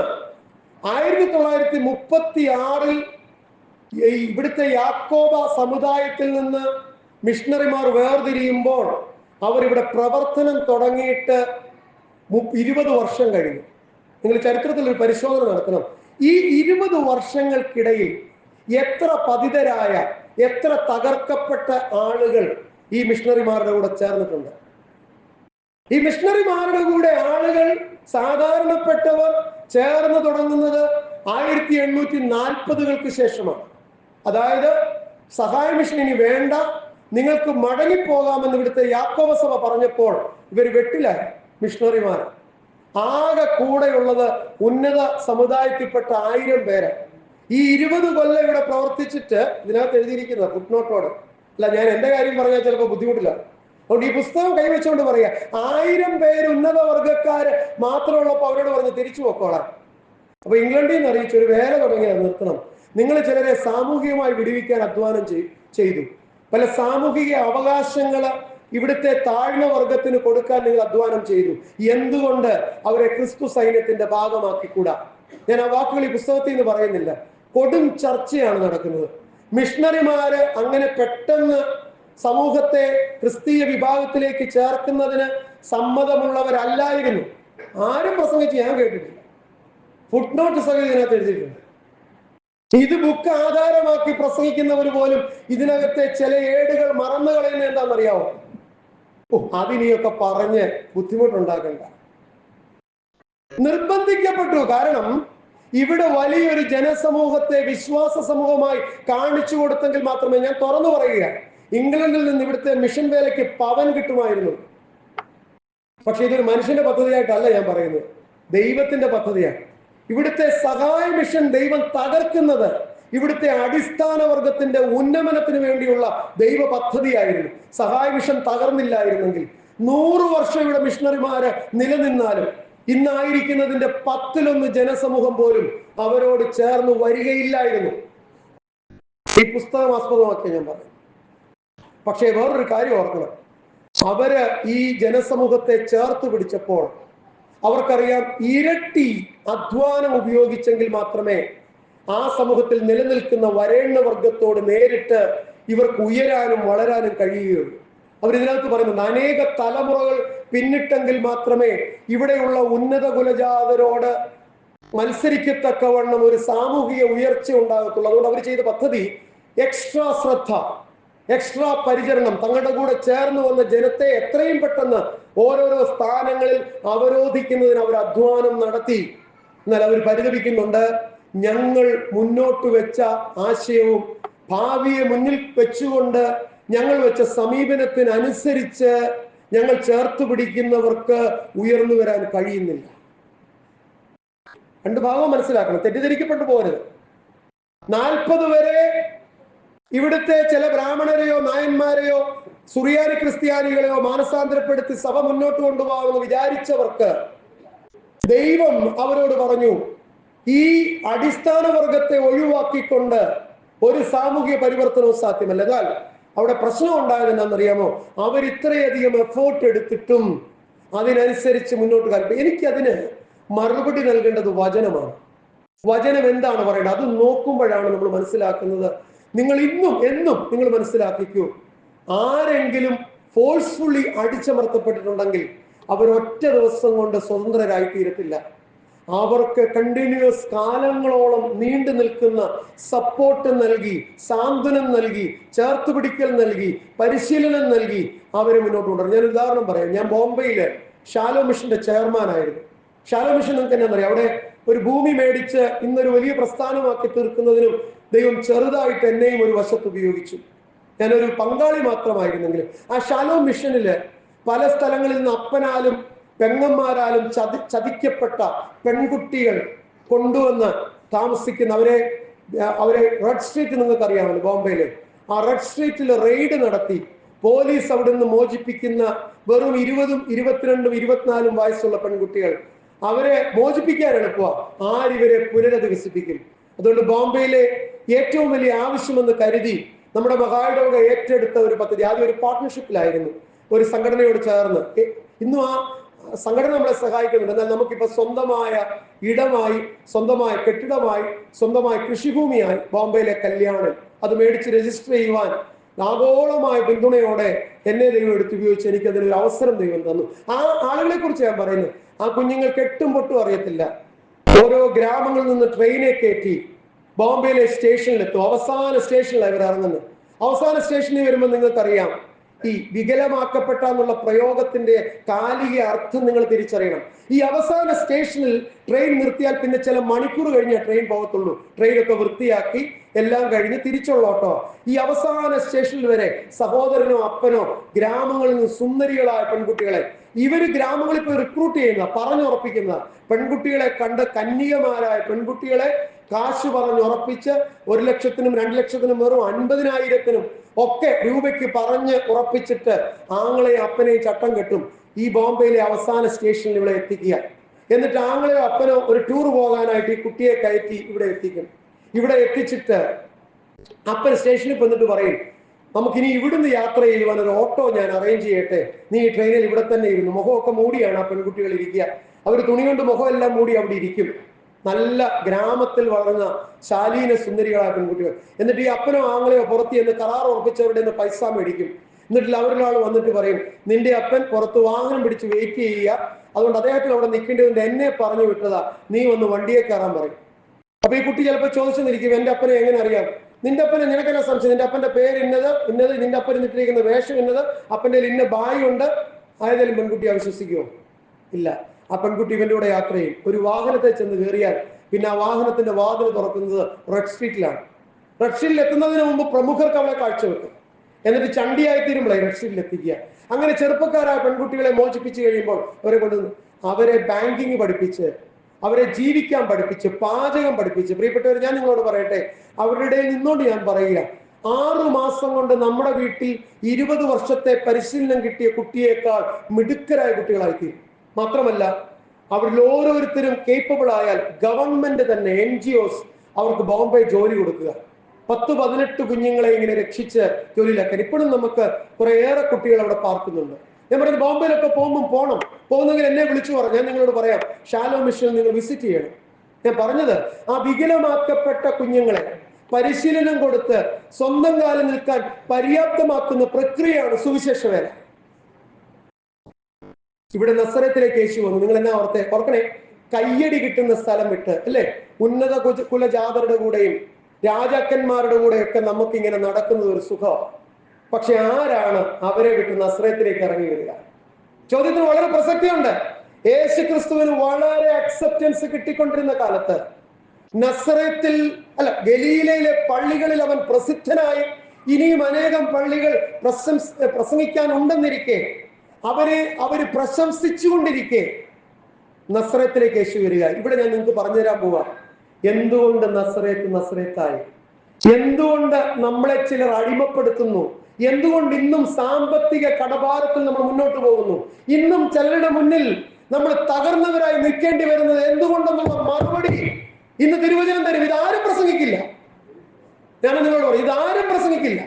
1936 ഇവിടുത്തെ യാക്കോബ സമുദായത്തിൽ നിന്ന് മിഷണറിമാർ വേർതിരിയുമ്പോൾ അവരിവിടെ പ്രവർത്തനം തുടങ്ങിയിട്ട് 20 വർഷം കഴിഞ്ഞു. നിങ്ങൾ ചരിത്രത്തിൽ ഒരു പരിശോധന നടത്തണം. ഈ 20 വർഷങ്ങൾക്കിടയിൽ എത്ര പതിതരായ, എത്ര തകർക്കപ്പെട്ട ആളുകൾ ഈ മിഷണറിമാരുടെ കൂടെ ചേർന്നിട്ടുണ്ട്. ഈ മിഷണറിമാരുടെ കൂടെ ആളുകൾ, സാധാരണപ്പെട്ടവർ ചേർന്ന് തുടങ്ങുന്നത് 1840-കൾക്ക് ശേഷമാണ്. അതായത് സഹായ മിഷൻ ഇനി വേണ്ട, നിങ്ങൾക്ക് മടങ്ങിപ്പോകാമെന്ന് ഇവിടുത്തെ യാക്കോബ സഭ പറഞ്ഞപ്പോൾ ഇവർ വെട്ടിലായി മിഷണറിമാർ. ആകെ കൂടെയുള്ളത് ഉന്നത സമുദായത്തിൽപ്പെട്ട 1000 പേര്. ഈ 20 കൊല്ലം ഇവിടെ പ്രവർത്തിച്ചിട്ട് ഇതിനകത്ത് എഴുതിയിരിക്കുന്നത് ഫുട്നോട്ടോട് അല്ല, ഞാൻ എൻ്റെ കാര്യം പറഞ്ഞാൽ ചിലപ്പോൾ ബുദ്ധിമുട്ടില്ല. അതുകൊണ്ട് ഈ പുസ്തകം കൈവച്ചുകൊണ്ട് പറയാ, 1000 പേര് ഉന്നത വർഗക്കാര് മാത്രമുള്ളപ്പോൾ അവരോട് പറഞ്ഞ് തിരിച്ചു പോക്കോളാം. അപ്പൊ ഇംഗ്ലണ്ടിൽ നിന്ന് അറിയിച്ചു ഒരു വേല തുടങ്ങിയാൽ നിർത്തണം. നിങ്ങൾ ചിലരെ സാമൂഹികമായി വിടുവിക്കാൻ അധ്വാനം ചെയ്തു. പല സാമൂഹിക അവകാശങ്ങൾ ഇവിടുത്തെ താഴ്ന്ന വർഗത്തിന് കൊടുക്കാൻ നിങ്ങൾ അധ്വാനം ചെയ്തു. എന്തുകൊണ്ട് അവരെ ക്രിസ്തു സൈന്യത്തിന്റെ ഭാഗമാക്കിക്കൂടാ? ഞാൻ ആ വാക്കുകൾ ഈ പുസ്തകത്തിൽ നിന്ന് പറയുന്നില്ല. കൊടും ചർച്ചയാണ് നടക്കുന്നത്. മിഷണറിമാര് അങ്ങനെ പെട്ടെന്ന് സമൂഹത്തെ ക്രിസ്തീയ വിഭാഗത്തിലേക്ക് ചേർക്കുന്നതിന് സമ്മതമുള്ളവരല്ലായിരുന്നു. ആരും പ്രസംഗിച്ച് ഞാൻ കേട്ടിട്ടില്ല. ഫുട്നോട്ട് സഹിതം ഇതിനകത്ത് എഴുതിയിട്ടുണ്ട്. ഇത് ബുക്ക് ആധാരമാക്കി പ്രസംഗിക്കുന്നവർ പോലും ഇതിനകത്തെ ചില ഏടുകൾ മറന്നു കളയുന്നത് എന്താണെന്നറിയാവോ? അതിനെയൊക്കെ പറഞ്ഞ് ബുദ്ധിമുട്ടുണ്ടാക്കണ്ട. നിർബന്ധിക്കപ്പെട്ടു. കാരണം ഇവിടെ വലിയൊരു ജനസമൂഹത്തെ വിശ്വാസ സമൂഹമായി കാണിച്ചു കൊടുത്തെങ്കിൽ മാത്രമേ, ഞാൻ തുറന്നു പറയുക, ഇംഗ്ലണ്ടിൽ നിന്ന് ഇവിടുത്തെ മിഷൻ വേലയ്ക്ക് പവൻ കിട്ടുമായിരുന്നു. പക്ഷെ ഇതൊരു മനുഷ്യന്റെ പദ്ധതിയായിട്ടല്ല ഞാൻ പറയുന്നത്, ദൈവത്തിന്റെ പദ്ധതിയാണ്. ഇവിടുത്തെ സഹായ മിഷൻ ദൈവം തകർക്കുന്നത് ഇവിടുത്തെ അടിസ്ഥാന വർഗത്തിന്റെ ഉന്നമനത്തിന് വേണ്ടിയുള്ള ദൈവ പദ്ധതിയായിരുന്നു. സഹായ മിഷൻ തകർന്നില്ലായിരുന്നെങ്കിൽ 100 വർഷം ഇവിടെ മിഷണറിമാര് നിലനിന്നാലും ഇന്നായിരിക്കുന്നതിന്റെ 10-1 ജനസമൂഹം പോലും അവരോട് ചേർന്ന് വരികയില്ലായിരുന്നു. ഈ പുസ്തകം ആസ്പദമാക്കി ഞാൻ പറയും. പക്ഷേ വേറൊരു കാര്യം ഓർക്കണം, അവര് ഈ ജനസമൂഹത്തെ ചേർത്ത് പിടിച്ചപ്പോൾ അവർക്കറിയാം, ഇരട്ടി അധ്വാനം ഉപയോഗിച്ചെങ്കിൽ മാത്രമേ ആ സമൂഹത്തിൽ നിലനിൽക്കുന്ന വരേണ്യ വർഗത്തോട് നേരിട്ട് ഇവർക്ക് ഉയരാനും വളരാനും കഴിയുകയുള്ളൂ. അവരിതിനകത്ത് പറയുന്നുണ്ട്, അനേക തലമുറകൾ പിന്നിട്ടെങ്കിൽ മാത്രമേ ഇവിടെയുള്ള ഉന്നത കുലജാതരോട് മത്സരിക്കത്തക്കവണ്ണം ഒരു സാമൂഹിക ഉയർച്ച ഉണ്ടാകത്തുള്ളൂ. അതുകൊണ്ട് അവർ ചെയ്ത പദ്ധതി എക്സ്ട്രാ ശ്രദ്ധ, എക്സ്ട്രാ പരിചരണം, തങ്ങളുടെ കൂടെ ചേർന്ന് വന്ന ജനത്തെ എത്രയും പെട്ടെന്ന് ഓരോരോ സ്ഥാനങ്ങളിൽ അവരോധിക്കുന്നതിന് അവർ അധ്വാനം നടത്തി. എന്നാൽ അവർ പരിതപിക്കുന്നുണ്ട്, ഞങ്ങൾ മുന്നോട്ട് വെച്ച ആശയവും ഭാവിയെ മുന്നിൽ വെച്ചുകൊണ്ട് ഞങ്ങൾ വെച്ച സമീപനത്തിനനുസരിച്ച് ഞങ്ങൾ ചേർത്ത് പിടിക്കുന്നവർക്ക് ഉയർന്നു വരാൻ കഴിയുന്നില്ല. രണ്ട് ഭാഗം മനസ്സിലാക്കണം, തെറ്റിദ്ധരിക്കപ്പെട്ടു പോകരുത്. 40 വരെ ഇവിടുത്തെ ചില ബ്രാഹ്മണരെയോ നായന്മാരെയോ സുറിയാനി ക്രിസ്ത്യാനികളെയോ മാനസാന്തരപ്പെടുത്തി സഭ മുന്നോട്ട് കൊണ്ടുപോകുമെന്ന് വിചാരിച്ചവർക്ക് ദൈവം അവരോട് പറഞ്ഞു, ഈ അടിസ്ഥാന വർഗത്തെ ഒഴിവാക്കിക്കൊണ്ട് ഒരു സാമൂഹിക പരിവർത്തനവും സാധ്യമല്ല. എന്നാൽ അവിടെ പ്രശ്നം ഉണ്ടായത് എന്താണെന്നറിയാമോ? അവർ ഇത്രയധികം എഫേർട്ട് എടുത്തിട്ടും അതിനനുസരിച്ച് മുന്നോട്ട് കാര്യം. എനിക്കതിന് മറുപടി നൽകേണ്ടത് വചനമാണ്. വചനം എന്താണ് പറയുന്നത്? അത് നോക്കുമ്പോഴാണ് നമ്മൾ മനസ്സിലാക്കുന്നത്. നിങ്ങൾ എന്നും നിങ്ങൾ മനസ്സിലാക്കിക്കൂ, ആരെങ്കിലും ഫോഴ്സ്ഫുള്ളി അടിച്ചമർത്തപ്പെട്ടിട്ടുണ്ടെങ്കിൽ അവർ ഒറ്റ ദിവസം കൊണ്ട് സ്വതന്ത്രരായി തീരത്തില്ല. അവർക്ക് കണ്ടിന്യൂസ് കാലങ്ങളോളം നീണ്ടു നിൽക്കുന്ന സപ്പോർട്ട് നൽകി, സാന്ത്വനം നൽകി, ചേർത്തുപിടിക്കൽ നൽകി, പരിശീലനം നൽകി അവരെ മുന്നോട്ട് കൊണ്ടുവരും. ഞാൻ ഉദാഹരണം പറയാം. ഞാൻ ബോംബെയില് ഷാലോ മിഷന്റെ ചെയർമാൻ ആയിരുന്നു. ഷാലോ മിഷൻ നിങ്ങൾക്ക് എന്നാ അറിയാം, അവിടെ ഒരു ഭൂമി മേടിച്ച് ഇന്നൊരു വലിയ പ്രസ്ഥാനമാക്കി തീർക്കുന്നതിനും ദൈവം ചെറുതായിട്ട് എന്നെയും ഒരു വശത്ത് ഉപയോഗിച്ചു. ഞാനൊരു പങ്കാളി മാത്രമായിരുന്നെങ്കിലും ആ ഷാലോ മിഷനില് പല സ്ഥലങ്ങളിൽ നിന്ന് അപ്പനാലും പെങ്ങന്മാരാലും ചതിക്കപ്പെട്ട പെൺകുട്ടികൾ കൊണ്ടുവന്ന് താമസിക്കുന്ന അവരെ റെഡ് സ്ട്രീറ്റ് നിങ്ങൾക്ക് അറിയാമല്ലോ ബോംബെയില്. ആ റെഡ് സ്ട്രീറ്റിൽ റെയ്ഡ് നടത്തി പോലീസ് അവിടെ നിന്ന് മോചിപ്പിക്കുന്ന വെറും 20, 22, 24 വയസ്സുള്ള പെൺകുട്ടികൾ. അവരെ മോചിപ്പിക്കാൻ എളുപ്പമാണ്, ആരിവരെ പുനരധിവസിപ്പിക്കും. അതുകൊണ്ട് ബോംബെയിലെ ഏറ്റവും വലിയ ആവശ്യമെന്ന് കരുതി നമ്മുടെ മഹായിടവക ഏറ്റെടുത്ത ഒരു പദ്ധതി, ആദ്യം ഒരു പാർട്ട്ണർഷിപ്പിലായിരുന്നു ഒരു സംഘടനയോട് ചേർന്ന്. ഇന്നും ആ സംഘടന നമ്മളെ സഹായിക്കുന്നുണ്ട്. എന്നാൽ നമുക്കിപ്പോൾ സ്വന്തമായ ഇടമായി, സ്വന്തമായ കെട്ടിടമായി, സ്വന്തമായ കൃഷിഭൂമിയായി ബോംബെയിലെ കല്യാണം അത് മേടിച്ച് രജിസ്റ്റർ ചെയ്യുവാൻ ആഗോളമായ പിന്തുണയോടെ എന്നെ ദൈവം എടുത്തുപയോഗിച്ച് എനിക്ക് അതിനൊരു അവസരം ദൈവം തന്നു. ആ ആളുകളെ കുറിച്ച് ഞാൻ പറയുന്നത്, ആ കുഞ്ഞുങ്ങൾക്ക് എട്ടും പൊട്ടും അറിയത്തില്ല. ഓരോ ഗ്രാമങ്ങളിൽ നിന്ന് ട്രെയിനെ കയറ്റി ബോംബെയിലെ സ്റ്റേഷനിലെത്തും. അവസാന സ്റ്റേഷനിലാണ് ഇവർ ഇറങ്ങുന്നത്. അവസാന സ്റ്റേഷനിൽ വരുമ്പോൾ നിങ്ങൾക്കറിയാം, ഈ വികലമാക്കപ്പെട്ട എന്നുള്ള പ്രയോഗത്തിന്റെ കാലിക അർത്ഥം നിങ്ങൾ തിരിച്ചറിയണം. ഈ അവസാന സ്റ്റേഷനിൽ ട്രെയിൻ നിർത്തിയാൽ പിന്നെ ചില മണിക്കൂർ കഴിഞ്ഞേ ട്രെയിൻ പോകത്തുള്ളൂ. ട്രെയിനൊക്കെ വൃത്തിയാക്കി എല്ലാം കഴിഞ്ഞ് തിരിച്ചുള്ള ഓട്ടോ. ഈ അവസാന സ്റ്റേഷനിൽ വരെ സഹോദരനോ അപ്പനോ ഗ്രാമങ്ങളിൽ നിന്ന് സുന്ദരികളായ പെൺകുട്ടികളെ ഇവര് ഗ്രാമങ്ങളിൽ പോയി റിക്രൂട്ട് ചെയ്യുന്ന, പറഞ്ഞുറപ്പിക്കുന്ന പെൺകുട്ടികളെ കണ്ട് കന്യകമാരായ പെൺകുട്ടികളെ കാശ് പറഞ്ഞുറപ്പിച്ച് 1 ലക്ഷത്തിനും 2 ലക്ഷത്തിനും വെറും 50,000-നും ഒക്കെ രൂപയ്ക്ക് പറഞ്ഞ് ഉറപ്പിച്ചിട്ട് ആങ്ങളെയും അപ്പനെയും ചട്ടം കെട്ടും ഈ ബോംബെയിലെ അവസാന സ്റ്റേഷനിൽ ഇവിടെ എത്തിക്കുക. എന്നിട്ട് ആങ്ങളെയോ അപ്പനോ ഒരു ടൂർ പോകാനായിട്ട് ഈ കുട്ടിയെ കയറ്റി ഇവിടെ എത്തിക്കും. ഇവിടെ എത്തിച്ചിട്ട് അപ്പൻ സ്റ്റേഷനിൽ വന്നിട്ട് പറയും, നമുക്കിനി ഇവിടുന്ന് യാത്ര ചെയ്യുവാൻ ഒരു ഓട്ടോ ഞാൻ അറേഞ്ച് ചെയ്യട്ടെ, നീ ഈ ട്രെയിനിൽ ഇവിടെ തന്നെ ഇരുന്നു. മുഖമൊക്കെ മൂടിയാണ് ആ പെൺകുട്ടികൾ ഇരിക്കുക. അവർ തുണി കൊണ്ട് മുഖം എല്ലാം മൂടി അവിടെ ഇരിക്കും. നല്ല ഗ്രാമത്തിൽ വളർന്ന ശാലീന സുന്ദരികളായ പെൺകുട്ടികൾ. എന്നിട്ട് ഈ അപ്പനോ ആങ്ങളെയോ പുറത്ത് ചെന്ന് കരാർ ഉറപ്പിച്ചവരുടെ നിന്ന് പൈസ മേടിക്കും. എന്നിട്ട് അവരൊരാൾ വന്നിട്ട് പറയും, നിന്റെ അപ്പൻ പുറത്ത് വാഹനം പിടിച്ച് വെയിറ്റ് ചെയ്യുക, അതുകൊണ്ട് അദ്ദേഹത്തിന് അവിടെ നിൽക്കേണ്ടതുകൊണ്ട് എന്നെ പറഞ്ഞു വിട്ടതാ, നീ വന്ന് വണ്ടിയെ കയറാൻ പറയും. അപ്പൊ ഈ കുട്ടി ചിലപ്പോൾ ചോദിച്ചെന്നിരിക്കും, എന്റെ അപ്പനെ എങ്ങനെ അറിയാം? നിന്റെ അപ്പനെ നിനക്കെല്ലാം സംശയം? നിന്റെ അപ്പന്റെ പേര് ഇന്നത് ഇന്നത്, നിന്റെ അപ്പൻ ഇട്ടിരിക്കുന്ന വേഷം ഇന്നത്, അപ്പന്റെ ഇന്ന ബായി ഉണ്ട്. ആയതായാലും പെൺകുട്ടി വിശ്വസിക്കുമോ? ഇല്ല. ആ പെൺകുട്ടി ഇവന്റെ കൂടെ യാത്ര ചെയ്യും. ഒരു വാഹനത്തെ ചെന്ന് കയറിയാൽ പിന്നെ ആ വാഹനത്തിന്റെ വാതിൽ തുറക്കുന്നത് റെഡ് സ്ട്രീറ്റിലാണ്. റെഡ് സ്ട്രീറ്റിൽ എത്തുന്നതിന് മുമ്പ് പ്രമുഖർക്ക് അവളെ കാഴ്ചവെക്കും. എന്നിട്ട് ചണ്ടിയായിത്തീരുമ്പോഴേ റെഡ് സ്ട്രീറ്റിൽ എത്തിക്കുക. അങ്ങനെ ചെറുപ്പക്കാരായ പെൺകുട്ടികളെ മോചിപ്പിച്ചു കഴിയുമ്പോൾ അവരെ ബാങ്കിങ് പഠിപ്പിച്ച്, അവരെ ജീവിക്കാൻ പഠിപ്പിച്ച്, പാചകം പഠിപ്പിച്ച്. പ്രിയപ്പെട്ടവർ, ഞാൻ നിങ്ങളോട് പറയട്ടെ, അവരുടെ നിന്നോണ്ട് ഞാൻ പറയുക, 6 മാസം കൊണ്ട് നമ്മുടെ വീട്ടിൽ 20 വർഷത്തെ പരിശീലനം കിട്ടിയ കുട്ടിയേക്കാൾ മിടുക്കരായ കുട്ടികളായിത്തീരും. മാത്രമല്ല, അവരിൽ ഓരോരുത്തരും കേപ്പബിൾ ആയാൽ ഗവൺമെന്റ് തന്നെ, NGOs അവർക്ക് ബോംബെ ജോലി കൊടുക്കുക. 10-18 കുഞ്ഞുങ്ങളെ ഇങ്ങനെ രക്ഷിച്ച് ജോലിയിലാക്കാൻ. ഇപ്പോഴും നമുക്ക് കുറേയേറെ കുട്ടികൾ അവിടെ പാർക്കുന്നുണ്ട്. ഞാൻ പറയുന്നത്, ബോംബെയിലൊക്കെ പോകുന്നെങ്കിൽ എന്നെ വിളിച്ചു പറഞ്ഞു, ഞാൻ നിങ്ങളോട് പറയാം, ഷാലോ മിഷൻ നിങ്ങൾ വിസിറ്റ് ചെയ്യണം. ഞാൻ പറഞ്ഞത്, ആ വികലമാക്കപ്പെട്ട കുഞ്ഞുങ്ങളെ പരിശീലനം കൊടുത്ത് സ്വന്തം കാലിൽ നിൽക്കാൻ പര്യാപ്തമാക്കുന്ന പ്രക്രിയയാണ് സുവിശേഷ വേല. ഇവിടെ നസറത്തിലേക്ക് യേശു വന്നു. നിങ്ങൾ എന്നാ ഓർക്കണേ, കയ്യടി കിട്ടുന്ന സ്ഥലം വിട്ട്, അല്ലെ, ഉന്നത കുലജാതരുടെ കൂടെയും രാജാക്കന്മാരുടെ കൂടെയൊക്കെ നമുക്കിങ്ങനെ നടക്കുന്നത് ഒരു സുഖമാണ്. പക്ഷെ ആരാണ് അവരെ വിട്ട് നസറത്തിലേക്ക് ഇറങ്ങി വരിക? ചോദ്യത്തിന് വളരെ പ്രസക്തിയുണ്ട്. യേശു ക്രിസ്തുവിന് വളരെ അക്സെപ്റ്റൻസ് കിട്ടിക്കൊണ്ടിരുന്ന കാലത്ത് നസറത്തിൽ ഗലീലയിലെ പള്ളികളിൽ അവൻ പ്രസിദ്ധനായി. ഇനിയും അനേകം പള്ളികൾ പ്രസംഗിക്കാനുണ്ടെന്നിരിക്കെ, അവര് പ്രശംസിച്ചുകൊണ്ടിരിക്കെ നസറത്തിലേക്ക് യേശു വരിക. ഇവിടെ ഞാൻ നിങ്ങൾക്ക് പറഞ്ഞുതരാൻ പോവാ, എന്തുകൊണ്ട് നസറത്തായി, എന്തുകൊണ്ട് നമ്മളെ ചിലർ അടിമപ്പെടുത്തുന്നു, എന്തുകൊണ്ട് ഇന്നും സാമ്പത്തിക കടഭാരത്തിൽ നമ്മൾ മുന്നോട്ട് പോകുന്നു, ഇന്നും ചിലരുടെ മുന്നിൽ നമ്മൾ തകർന്നവരായി നിൽക്കേണ്ടി വരുന്നത് എന്തുകൊണ്ടെന്നുള്ള മറുപടി ഇന്ന് തിരുവചനം തരും. ഇതാരും പ്രസംഗിക്കില്ല. ഞാൻ നിങ്ങളോട് പറയും, ഇതാരും പ്രസംഗിക്കില്ല.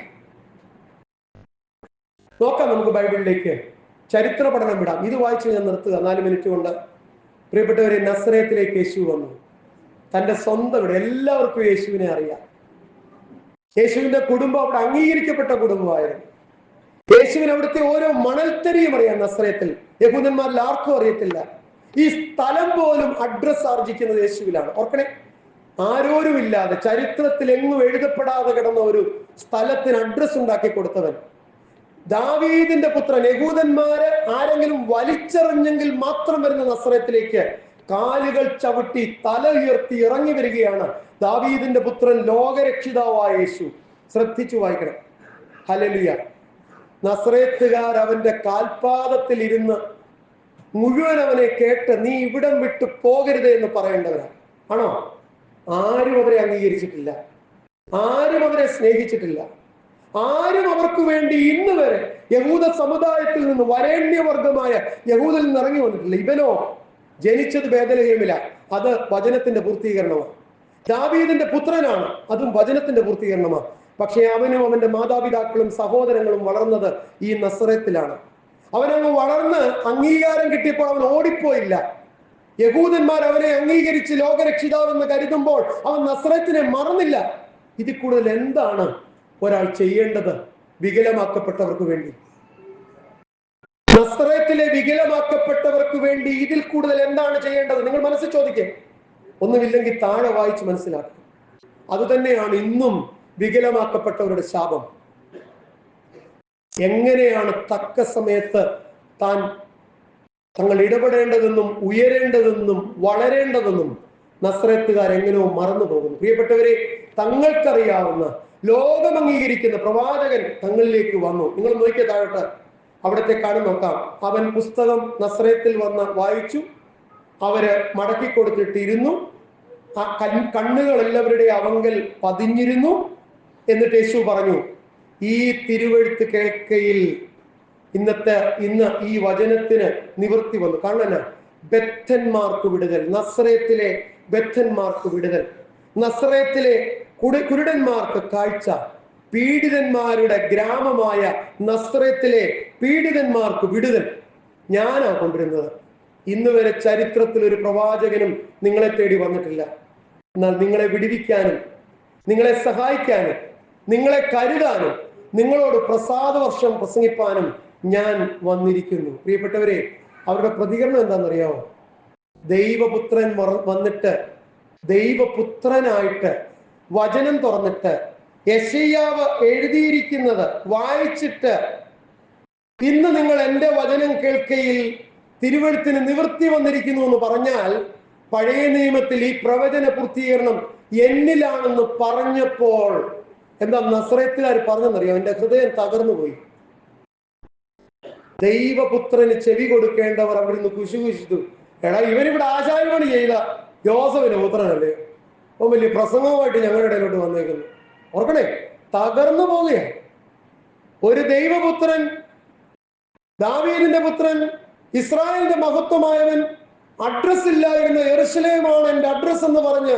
നോക്കാം നമുക്ക് ബൈബിളിലേക്ക്, ചരിത്ര പഠനം വിടാം. ഇത് വായിച്ച് ഞാൻ നിർത്തുക 4 മിനിറ്റ് കൊണ്ട്. പ്രിയപ്പെട്ടവരെ, നസറത്തിലേക്ക് യേശു വന്നു. തന്റെ സ്വന്തം ഇവിടെ എല്ലാവർക്കും യേശുവിനെ അറിയാം. യേശുവിന്റെ കുടുംബം അവിടെ അംഗീകരിക്കപ്പെട്ട കുടുംബമായിരുന്നു. യേശുവിന് അവിടുത്തെ ഓരോ മണൽത്തരിയും അറിയാം. നസറത്തിൽ യഹൂദന്മാരിൽ ആർക്കും അറിയത്തില്ല. ഈ സ്ഥലം പോലും അഡ്രസ് ആർജിക്കുന്നത് യേശുവിലാണ്. ഓർക്കണേ, ആരോരുമില്ലാതെ, ചരിത്രത്തിൽ എങ്ങും എഴുതപ്പെടാതെ കിടന്ന ഒരു സ്ഥലത്തിന് അഡ്രസ് ഉണ്ടാക്കി കൊടുത്തവൻ, ദാവീദിന്റെ പുത്രൻ. യഹൂദന്മാരെ ആരെങ്കിലും വലിച്ചെറിഞ്ഞെങ്കിൽ മാത്രം വരുന്ന നസറത്തിലേക്ക് കാലുകൾ ചവിട്ടി തല ഉയർത്തി ഇറങ്ങി വരികയാണ് ദാവീദിന്റെ പുത്രൻ, ലോകരക്ഷിതാവായ യേശു. ശ്രദ്ധിച്ചു വായിക്കണം. ഹല്ലേലൂയ. നസറേത്തുകാർ അവന്റെ കാൽപാദത്തിൽ ഇരുന്ന് മുഴുവൻ അവനെ കേട്ട്, നീ ഇവിടം വിട്ടു പോകരുത് എന്ന് പറയേണ്ടവരാ. ആണോ? ആരും അവരെ അംഗീകരിച്ചിട്ടില്ല, ആരും അവരെ സ്നേഹിച്ചിട്ടില്ല, ആരും അവർക്ക് വേണ്ടി ഇന്ന് വരെ യഹൂദ സമുദായത്തിൽ നിന്ന്, വരേണ്യവർഗമായ യഹൂദിൽ നിന്ന് ഇറങ്ങി വന്നിട്ടില്ല. ഇവനോ ജനിച്ചത് ബേഥലഹേമില, അത് വചനത്തിന്റെ പൂർത്തീകരണമാണ്. ദാവീദിന്റെ പുത്രനാണ്, അതും വചനത്തിന്റെ പൂർത്തീകരണമാണ്. പക്ഷെ അവനും അവന്റെ മാതാപിതാക്കളും സഹോദരങ്ങളും വളർന്നത് ഈ നസറത്തിലാണ്. അവനങ്ങ് വളർന്ന് അംഗീകാരം കിട്ടിയപ്പോൾ അവൻ ഓടിപ്പോയില്ല. യഹൂദന്മാർ അവനെ അംഗീകരിച്ച് ലോകരക്ഷിതാവെന്ന് കരുതുമ്പോൾ അവൻ നസറത്തിനെ മറന്നില്ല. ഇതിൽ കൂടുതൽ എന്താണ് ഒരാൾ ചെയ്യേണ്ടത്? വികലമാക്കപ്പെട്ടവർക്ക് വേണ്ടി, നസറത്തിലെ വികലമാക്കപ്പെട്ടവർക്ക് വേണ്ടി ഇതിൽ കൂടുതൽ എന്താണ് ചെയ്യേണ്ടത്? നിങ്ങൾ മനസ്സിൽ ചോദിക്കേ. ഒന്നുമില്ലെങ്കിൽ താഴെ വായിച്ച് മനസ്സിലാക്കും. അതുതന്നെയാണ് ഇന്നും വികലമാക്കപ്പെട്ടവരുടെ ശാപം. എങ്ങനെയാണ് തക്ക സമയത്ത് തങ്ങൾ ഇടപെടേണ്ടതെന്നും ഉയരേണ്ടതെന്നും വളരേണ്ടതെന്നും നസ്രത്തുകാർ എങ്ങനെയോ മറന്നു പോകുന്നു. പ്രിയപ്പെട്ടവരെ, തങ്ങൾക്കറിയാവുന്ന, ലോകം അംഗീകരിക്കുന്ന പ്രവാചകൻ തങ്ങളിലേക്ക് വന്നു. നിങ്ങൾ നോക്കിയ താഴോട്ട്, അവിടത്തെ കാണി നോക്കാം. അവൻ പുസ്തകം നസ്രത്തിൽ വന്ന് വായിച്ചു, അവര് മടക്കി കൊടുത്തിട്ടിരുന്നു. ആ കണ്ണുകൾ എല്ലാവരുടെ അവങ്കൽ പതിഞ്ഞിരുന്നു. എന്നിട്ട് യേശു പറഞ്ഞു, ഈ തിരുവെഴുത്ത് കേൾക്കയിൽ ഇന്ന് ഈ വചനത്തിന് നിവൃത്തി വന്നു. കാരണം ബദ്ധന്മാർക്ക് വിടുതൽ, നസ്രത്തിലെ ബദ്ധന്മാർക്ക് വിടുതൽ, നസ്രത്തിലെ കുരുടന്മാർക്ക് കാഴ്ച, പീഡിതന്മാരുടെ ഗ്രാമമായ നസ്രത്തിലെ പീഡിതന്മാർക്ക് വിടുതൽ ഞാനാ കൊണ്ടിരുന്നത്. ഇന്ന് വരെ ചരിത്രത്തിൽ ഒരു പ്രവാചകനും നിങ്ങളെ തേടി വന്നിട്ടില്ല. എന്നാൽ നിങ്ങളെ വിടുവിക്കാനും, നിങ്ങളെ സഹായിക്കാനും, നിങ്ങളെ കരുതാനും, നിങ്ങളോട് പ്രസാദ വർഷം പ്രസംഗിപ്പാനും ഞാൻ വന്നിരിക്കുന്നു. പ്രിയപ്പെട്ടവരെ, അവരുടെ പ്രതികരണം എന്താണെന്നറിയാമോ? ദൈവപുത്രൻ വന്നിട്ട് ദൈവപുത്രനായിട്ട് വചനം തുറന്നിട്ട് യെശയ്യാവ് എഴുതിയിരിക്കുന്നത് വായിച്ചിട്ട് ഇന്ന് നിങ്ങൾ എൻ്റെ വചനം കേൾക്കയിൽ തിരുവെഴുത്തിന് നിവൃത്തി വന്നിരിക്കുന്നു എന്ന് പറഞ്ഞാൽ, പഴയ നിയമത്തിൽ ഈ പ്രവചന പൂർത്തീകരണം എന്നിലാണെന്ന് പറഞ്ഞപ്പോൾ എന്താ നസ്രയത്തുകാർ പറഞ്ഞെന്നറിയോ? എൻ്റെ ഹൃദയം തകർന്നുപോയി. ദൈവപുത്രന് ചെവി കൊടുക്കേണ്ടവർ അവിടുന്ന് കുശുകുശിച്ചു. എടാ, ഇവനിവിടെ ആചാര്യപണി ചെയ്ത യോസഫിന്റെ പുത്രനല്ലേ, അപ്പം വലിയ പ്രസംഗവുമായിട്ട് ഞങ്ങളുടെ ഇടയിലോട്ട് വന്നേക്കുന്നു. ഓർക്കണേ, തകർന്നു പോവുകയാണ്. ഒരു ദൈവപുത്രൻ, ദാവീദിന്റെ പുത്രൻ, ഇസ്രായേലിന്റെ മഹത്വമായവൻ, അഡ്രസ് ഇല്ലായിരുന്ന യെരൂശലേമാണ് എൻ്റെ അഡ്രസ് എന്ന് പറഞ്ഞ്,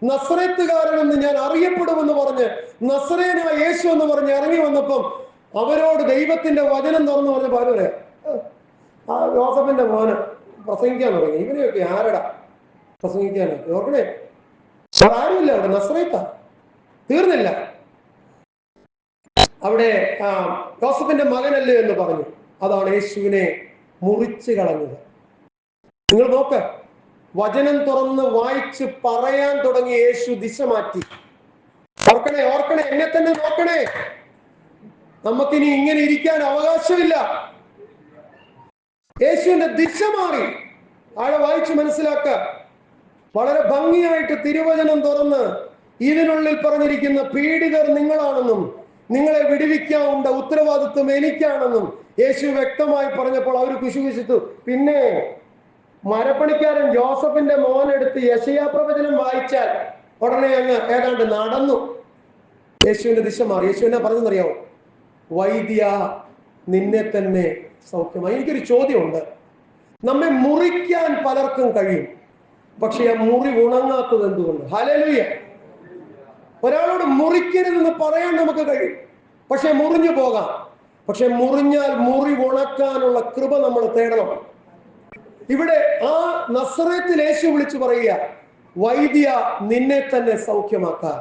നസ്രയത്തുകാരനെന്ന് ഞാൻ അറിയപ്പെടുമെന്ന് പറഞ്ഞ്, നസ്രയനായ യേശു എന്ന് പറഞ്ഞ് ഇറങ്ങി വന്നപ്പം അവരോട് ദൈവത്തിന്റെ വചനം തുറന്നു പറഞ്ഞ പാലൂരെ ആ യോസഫിന്റെ മോന് പ്രസംഗിക്കാൻ തുടങ്ങി. ഇവനെയൊക്കെ ആരടാ പ്രസംഗിക്കാനോ? ഓർക്കണേ, ആരുമില്ല അവിടെ, നസ്രയത്താ. തീർന്നില്ല. അവിടെ യോസഫിന്റെ മകനല്ലേ എന്ന് പറഞ്ഞു. അതാണ് യേശുവിനെ മുറിച്ചു കളഞ്ഞത്. നിങ്ങൾ നോക്ക്, വചനം തുറന്ന് വായിച്ച് പറയാൻ തുടങ്ങി യേശു ദിശ മാറ്റി. ഓർക്കണേ, ഓർക്കണേ, എന്നെ തന്നെ നോക്കണേ. നമുക്കിനി ഇങ്ങനെ ഇരിക്കാൻ അവകാശമില്ല. യേശുവിന്റെ ദിശ മാറി. ആളെ വായിച്ച് മനസ്സിലാക്ക. വളരെ ഭംഗിയായിട്ട് തിരുവചനം തുറന്ന് ഇതിനുള്ളിൽ പറഞ്ഞിരിക്കുന്ന പീഡിതർ നിങ്ങളാണെന്നും നിങ്ങളെ വിടുവിക്കാവുന്ന ഉത്തരവാദിത്വം എനിക്കാണെന്നും യേശു വ്യക്തമായി പറഞ്ഞപ്പോൾ അവർ കുശുകുശിച്ചു. പിന്നെ മരപ്പണിക്കാരൻ ജോസഫിന്റെ മോനെടുത്ത് യെശയ്യാ പ്രവചനം വായിച്ചാൽ ഉടനെ അങ്ങ് ഏതാണ്ട് നടന്നു. യേശുവിന്റെ ദിശ മാറി. യേശു എന്നാ പറഞ്ഞെന്നറിയാവോ? വൈദ്യ, നിന്നെ തന്നെ സൗഖ്യമായി. എനിക്കൊരു ചോദ്യമുണ്ട്. നമ്മെ മുറിക്കാൻ പലർക്കും കഴിയും, പക്ഷെ ആ മുറി ഉണങ്ങാത്തത് എന്തുകൊണ്ട്? ഹല്ലേലൂയ. ഒരാളോട് മുറിക്കരുതെന്ന് പറയാൻ നമുക്ക് കഴിയും, പക്ഷെ മുറിഞ്ഞു പോകാം. പക്ഷെ മുറിഞ്ഞാൽ മുറി ഉണക്കാനുള്ള കൃപ നമ്മൾ തേടണം. ഇവിടെ ആ നസ്രയത്തിൽ യേശു വിളിച്ചു പറയുക, വൈദ്യ, നിന്നെ തന്നെ സൗഖ്യമാക്കാൻ.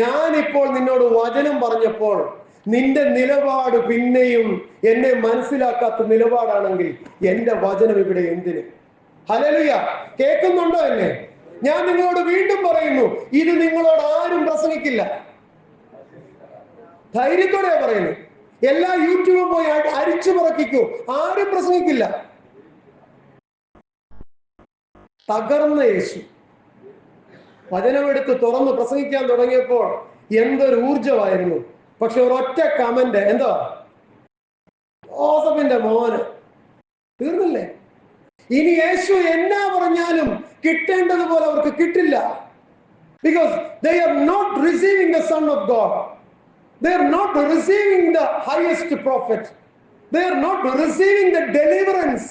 ഞാനിപ്പോൾ നിന്നോട് വചനം പറഞ്ഞപ്പോൾ നിന്റെ നിലപാട് പിന്നെയും എന്നെ മനസ്സിലാക്കാത്ത നിലപാടാണെങ്കിൽ എന്റെ വചനം ഇവിടെ എന്തിന്? ഹല്ലേലൂയ. കേൾക്കുന്നുണ്ടോ എന്നെ? ഞാൻ നിങ്ങളോട് വീണ്ടും പറയുന്നു, ഇത് നിങ്ങളോട് ആരും പ്രസംഗിക്കില്ല. ധൈര്യത്തോടെ പറയുന്നു. എല്ലാ യൂട്യൂബും പോയി അരിച്ചു പറക്കിക്കൂ, ആരും പ്രസംഗിക്കില്ല. തകർന്ന യേശു വചനമെടുത്ത് തുറന്ന് പ്രസംഗിക്കാൻ തുടങ്ങിയപ്പോൾ എന്തൊരു ഊർജമായിരുന്നു. പക്ഷെ ഒരൊറ്റ കമന്റ് എന്താ? ജോസഫിന്റെ മോന്. തീർന്നില്ലേ? ഇനി യേശു എന്നാ പറഞ്ഞാലും കിട്ടേണ്ടതുപോലെ അവർക്ക് കിട്ടില്ല. Because they are not receiving the Son of God. They are not receiving the highest prophet. They are not receiving the deliverance.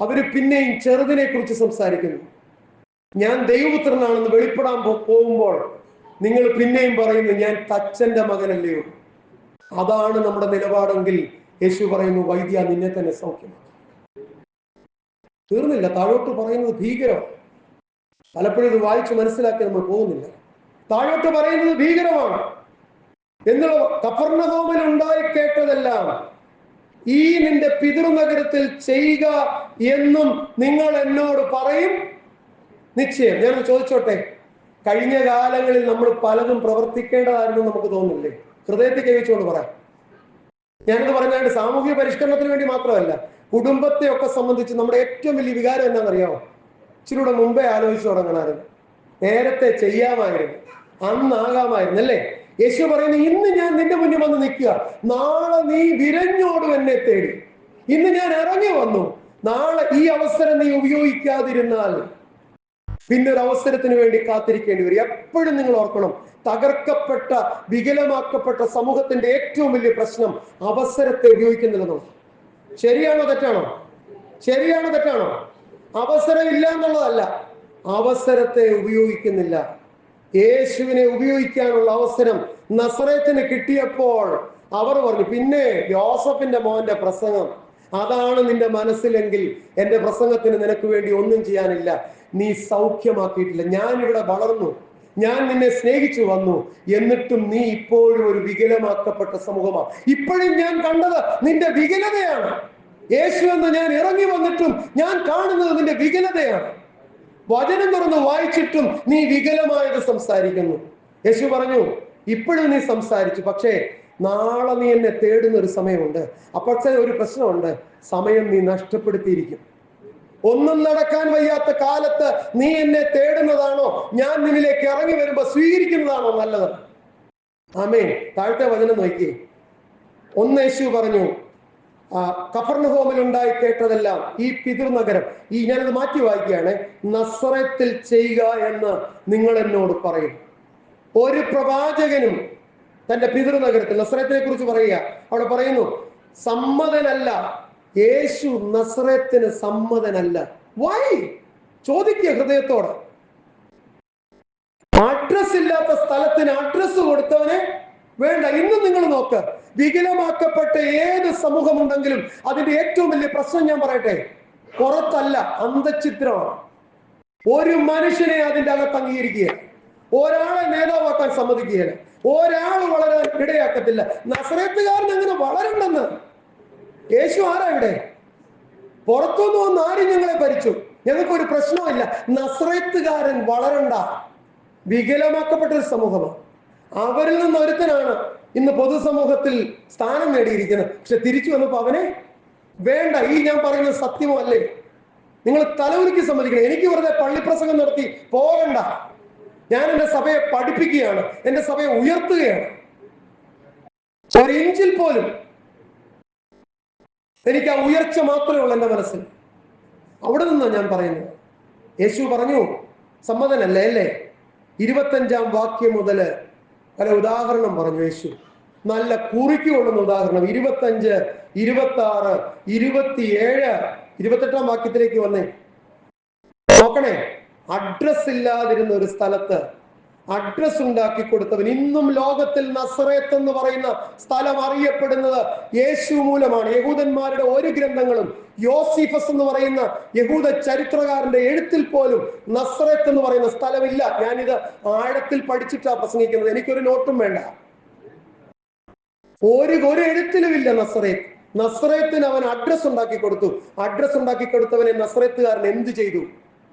അവര് പിന്നെയും ചെറുതിനെ കുറിച്ച് സംസാരിക്കുന്നു. ഞാൻ ദൈവപുത്രനാണെന്ന് വെളിപ്പെടാൻ പോകുമ്പോൾ നിങ്ങൾ പിന്നെയും പറയുന്നു, ഞാൻ തച്ചന്റെ മകനല്ലയോ? അതാണ് നമ്മുടെ നിലപാടെങ്കിൽ യേശു പറയുന്നു, വൈദ്യ, നിന്നെ തന്നെ സൗഖ്യമാണ്. തീർന്നില്ല. താഴോട്ട് പറയുന്നത് ഭീകരമാണ്. പലപ്പോഴും ഇത് വായിച്ച് മനസ്സിലാക്കി നമ്മൾ പോകുന്നില്ല. താഴോട്ട് പറയുന്നത് ഭീകരമാണ്. എന്നുള്ള കഫർന്നഹൂമിൽ ഉണ്ടായി കേട്ടതെല്ലാം ഈ നിന്റെ പിതൃനഗരത്തിൽ ചെയ്യുക എന്നും നിങ്ങൾ എന്നോട് പറയും നിശ്ചയം. ഞാൻ ചോദിച്ചോട്ടെ, കഴിഞ്ഞ കാലങ്ങളിൽ നമ്മൾ പലതും പ്രവർത്തിക്കേണ്ടതായിരുന്നു നമുക്ക് തോന്നുന്നില്ലേ? ഹൃദയത്തിൽ കൈവച്ചുകൊണ്ട് പറയാം. ഞാനിത് പറഞ്ഞാൽ സാമൂഹിക പരിഷ്കരണത്തിന് വേണ്ടി മാത്രമല്ല, കുടുംബത്തെ ഒക്കെ സംബന്ധിച്ച് നമ്മുടെ ഏറ്റവും വലിയ വികാരം എന്താണെന്നറിയാമോ? ഇച്ചിരൂടെ മുമ്പേ ആലോചിച്ച് തുടങ്ങണമായിരുന്നു, നേരത്തെ ചെയ്യാമായിരുന്നു, അന്നാകാമായിരുന്നു അല്ലേ? യേശു പറയുന്നു, ഇന്ന് ഞാൻ നിന്റെ മുന്നിൽ വന്ന് നിൽക്കുക, നാളെ നീ വിരഞ്ഞോടും എന്നെ തേടി. ഇന്ന് ഞാൻ ഇറങ്ങി വന്നു, നാളെ ഈ അവസരം നീ ഉപയോഗിക്കാതിരുന്നാൽ പിന്നെ ഒരു അവസരത്തിന് വേണ്ടി കാത്തിരിക്കേണ്ടി വരും. എപ്പോഴും നിങ്ങൾ ഓർക്കണം, തകർക്കപ്പെട്ട വികലമാക്കപ്പെട്ട സമൂഹത്തിന്റെ ഏറ്റവും വലിയ പ്രശ്നം അവസരത്തെ ഉപയോഗിക്കുന്നില്ലെന്നാണ്. ശരിയാണോ തെറ്റാണോ? ശരിയാണോ തെറ്റാണോ? അവസരം ഇല്ല എന്നുള്ളതല്ല, അവസരത്തെ ഉപയോഗിക്കുന്നില്ല. യേശുവിനെ ഉപയോഗിക്കാനുള്ള അവസരം നസറേത്തിന് കിട്ടിയപ്പോൾ അവർ പറഞ്ഞു, പിന്നെ യോസഫിന്റെ മോന്റെ പ്രസംഗം അതാണ് നിന്റെ മനസ്സിലെങ്കിൽ എന്റെ പ്രസംഗത്തിന് നിനക്ക് വേണ്ടി ഒന്നും ചെയ്യാനില്ല. നീ സൗഖ്യമാക്കിയിട്ടില്ല. ഞാൻ ഇവിടെ വളർന്നു, ഞാൻ നിന്നെ സ്നേഹിച്ചു വന്നു, എന്നിട്ടും നീ ഇപ്പോഴും ഒരു വികലമാക്കപ്പെട്ട സമൂഹമാണ്. ഇപ്പോഴും ഞാൻ കണ്ടത് നിന്റെ വികലതയാണ്. യേശു എന്ന് ഞാൻ ഇറങ്ങി വന്നിട്ടും ഞാൻ കാണുന്നത് നിന്റെ വികലതയാണ്. വചനം തുറന്ന് വായിച്ചിട്ടും നീ വികലമായത് സംസാരിക്കുന്നു. യേശു പറഞ്ഞു, ഇപ്പോഴും നീ സംസാരിച്ചു, പക്ഷേ നാളെ നീ എന്നെ തേടുന്ന ഒരു സമയമുണ്ട്. അപ്പോഴത്തെ ഒരു പ്രശ്നമുണ്ട്, സമയം നീ നഷ്ടപ്പെടുത്തിയിരിക്കും. ഒന്നും നടക്കാൻ വയ്യാത്ത കാലത്ത് നീ എന്നെ തേടുന്നതാണോ, ഞാൻ നിന്നിലേക്ക് ഇറങ്ങി വരുമ്പോ സ്വീകരിക്കുന്നതാണോ നല്ലത്? ആമേൻ. താഴത്തെ വചനം നോക്കിയേ. യേശു പറഞ്ഞു, കഫർന്നഹൂമിൽ ഉണ്ടായി കേട്ടതെല്ലാം ഈ പിതൃനഗരം, ഞാനത് മാറ്റി വായിക്കുകയാണ്, നസറത്തിൽ ചെയ്യുക എന്ന് നിങ്ങൾ എന്നോട് പറയും. ഒരു പ്രവാചകനും തന്റെ പിതൃനഗരത്തിൽ നസറത്തിനെ കുറിച്ച് പറയുക. അവിടെ പറയുന്നു, സമ്മതനല്ല. യേശു നസറത്തിന് സമ്മതനല്ല. വൈ? ചോദിക്കുക ഹൃദയത്തോടെ. അഡ്രസ് ഇല്ലാത്ത സ്ഥലത്തിന് അഡ്രസ് കൊടുത്തവനെ വേണ്ട. ഇന്നും നിങ്ങൾ നോക്ക്, വികലമാക്കപ്പെട്ട ഏത് സമൂഹമുണ്ടെങ്കിലും അതിന്റെ ഏറ്റവും വലിയ പ്രശ്നം ഞാൻ പറയട്ടെ, പുറത്തല്ല, അന്തഃഛിദ്രമാണ്. ഒരു മനുഷ്യനെ അതിന്റെ അകത്ത് അംഗീകരിക്കുക, ഒരാളെ നേതാവാക്കാൻ സമ്മതിക്കുകയില്ല, ഒരാൾ വളരാൻ ഇടയാക്കത്തില്ല. നസറേത്തുകാരൻ അങ്ങനെ വളരണ്ടെന്ന്. യേശു ആരാ ഇവിടെ? പുറത്തുനിന്ന് വന്ന് ആരും ഞങ്ങളെ ഭരിച്ചു, ഞങ്ങൾക്കൊരു പ്രശ്നമില്ല. നസറേത്തുകാരൻ വളരണ്ട. വികലമാക്കപ്പെട്ട ഒരു സമൂഹമാണ്. അവരിൽ നിന്ന് ഒരുത്തനാണ് ഇന്ന് പൊതുസമൂഹത്തിൽ സ്ഥാനം നേടിയിരിക്കുന്നത്. പക്ഷെ തിരിച്ചു വന്നപ്പോ അവനെ വേണ്ട. ഞാൻ പറയുന്നത് സത്യമോ അല്ലേ? നിങ്ങൾ തലവുരുക്കി സമ്മതിക്കണം. എനിക്ക് വെറുതെ പള്ളിപ്രസംഗം നടത്തി പോകണ്ട. ഞാൻ എന്റെ സഭയെ പഠിപ്പിക്കുകയാണ്, എന്റെ സഭയെ ഉയർത്തുകയാണ്. ഒരു ഇഞ്ചിൽ പോലും എനിക്ക് ആ ഉയർച്ച മാത്രമേ ഉള്ളൂ എന്റെ മനസ്സിൽ. അവിടെ നിന്നാണ് ഞാൻ പറയുന്നത്. യേശു പറഞ്ഞു സമ്മതനല്ലേ അല്ലേ? 25-ാം വാക്യം മുതല് പല ഉദാഹരണം പറഞ്ഞു യേശു. നല്ല കുറിക്കൊള്ളുന്ന ഉദാഹരണം. 25, 26, 27, 28-ാം വാക്യത്തിലേക്ക് വന്നേ. നോക്കണേ, അഡ്രസ് ഇല്ലാതിരുന്ന ഒരു സ്ഥലത്ത് അഡ്രസ് ഉണ്ടാക്കി കൊടുത്തവൻ. ഇന്നും ലോകത്തിൽ നസറേത്ത് എന്ന് പറയുന്ന സ്ഥലം അറിയപ്പെടുന്നത് യേശു മൂലമാണ്. യഹൂദന്മാരുടെ ഒരു ഗ്രന്ഥങ്ങളും യോസിഫസ് എന്ന് പറയുന്ന യഹൂദ ചരിത്രകാരന്റെ എഴുത്തിൽ പോലും നസറേത്ത് എന്ന് പറയുന്ന സ്ഥലമില്ല. ഞാനിത് ആഴത്തിൽ പഠിച്ചിട്ടാണ് പ്രസംഗിക്കുന്നത്, എനിക്കൊരു നോട്ടും വേണ്ട. ഒരു എഴുത്തിലുമില്ല നസറേത്ത്. നസറേത്തിന് അവൻ അഡ്രസ് ഉണ്ടാക്കി കൊടുത്തു. അഡ്രസ് ഉണ്ടാക്കി കൊടുത്തവനെ നസറേത്തുകാരൻ എന്ത് ചെയ്തു?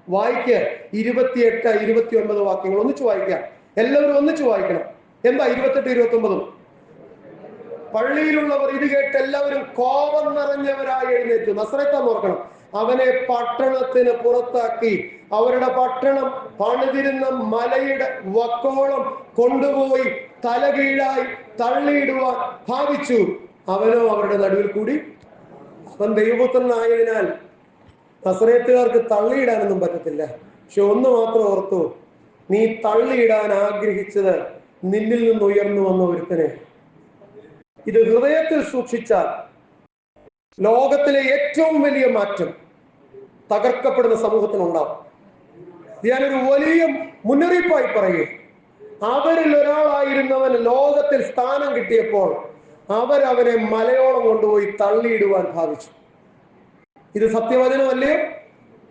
വായിക്ക് 28, 29 വാക്യങ്ങൾ ഒന്നിച്ചു വായിക്കാം. എല്ലാവരും ഒന്നിച്ചു വായിക്കണം. എന്താ 28, 29? പള്ളിയിലുള്ളവർ ഇത് കേട്ട് എല്ലാവരും കോപം നിറഞ്ഞവരായി എഴുന്നേറ്റു. നസറേത്താന്ന് ഓർക്കണം. അവനെ പട്ടണത്തിന് പുറത്താക്കി അവരുടെ പട്ടണം പണിതിരുന്ന മലയുടെ വക്കോളം കൊണ്ടുപോയി തലകീഴായി തള്ളിയിടുവാൻ ഭാവിച്ചു. അവനോ അവരുടെ നടുവിൽ കൂടി. അവൻ ദൈവപുത്രനായതിനാൽ നസറേത്തുകാർക്ക് തള്ളിയിടാനൊന്നും പറ്റത്തില്ല. പക്ഷെ ഒന്ന് മാത്രം ഓർത്തു, നീ തള്ളിയിടാൻ ആഗ്രഹിച്ചത് നിന്നിൽ നിന്ന് ഉയർന്നു വന്ന ഒരുത്തനെ. ഇത് ഹൃദയത്തിൽ സൂക്ഷിച്ചാൽ ലോകത്തിലെ ഏറ്റവും വലിയ മാറ്റം തകർക്കപ്പെടുന്ന സമൂഹത്തിനുണ്ടാവും. ഞാനൊരു വലിയ മുന്നറിയിപ്പായി പറയുക. അവരിൽ ഒരാളായിരുന്നവൻ ലോകത്തിൽ സ്ഥാനം കിട്ടിയപ്പോൾ അവരവനെ മലയോളം കൊണ്ടുപോയി തള്ളിയിടുവാൻ ഭാവിച്ചു. ഇത് സത്യവചനമല്ലയോ?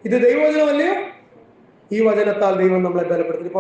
ഇത് ദൈവവചനമല്ലയോ? ഈ വചനത്താൽ ദൈവം നമ്മളെ ബലപ്പെടുത്തി.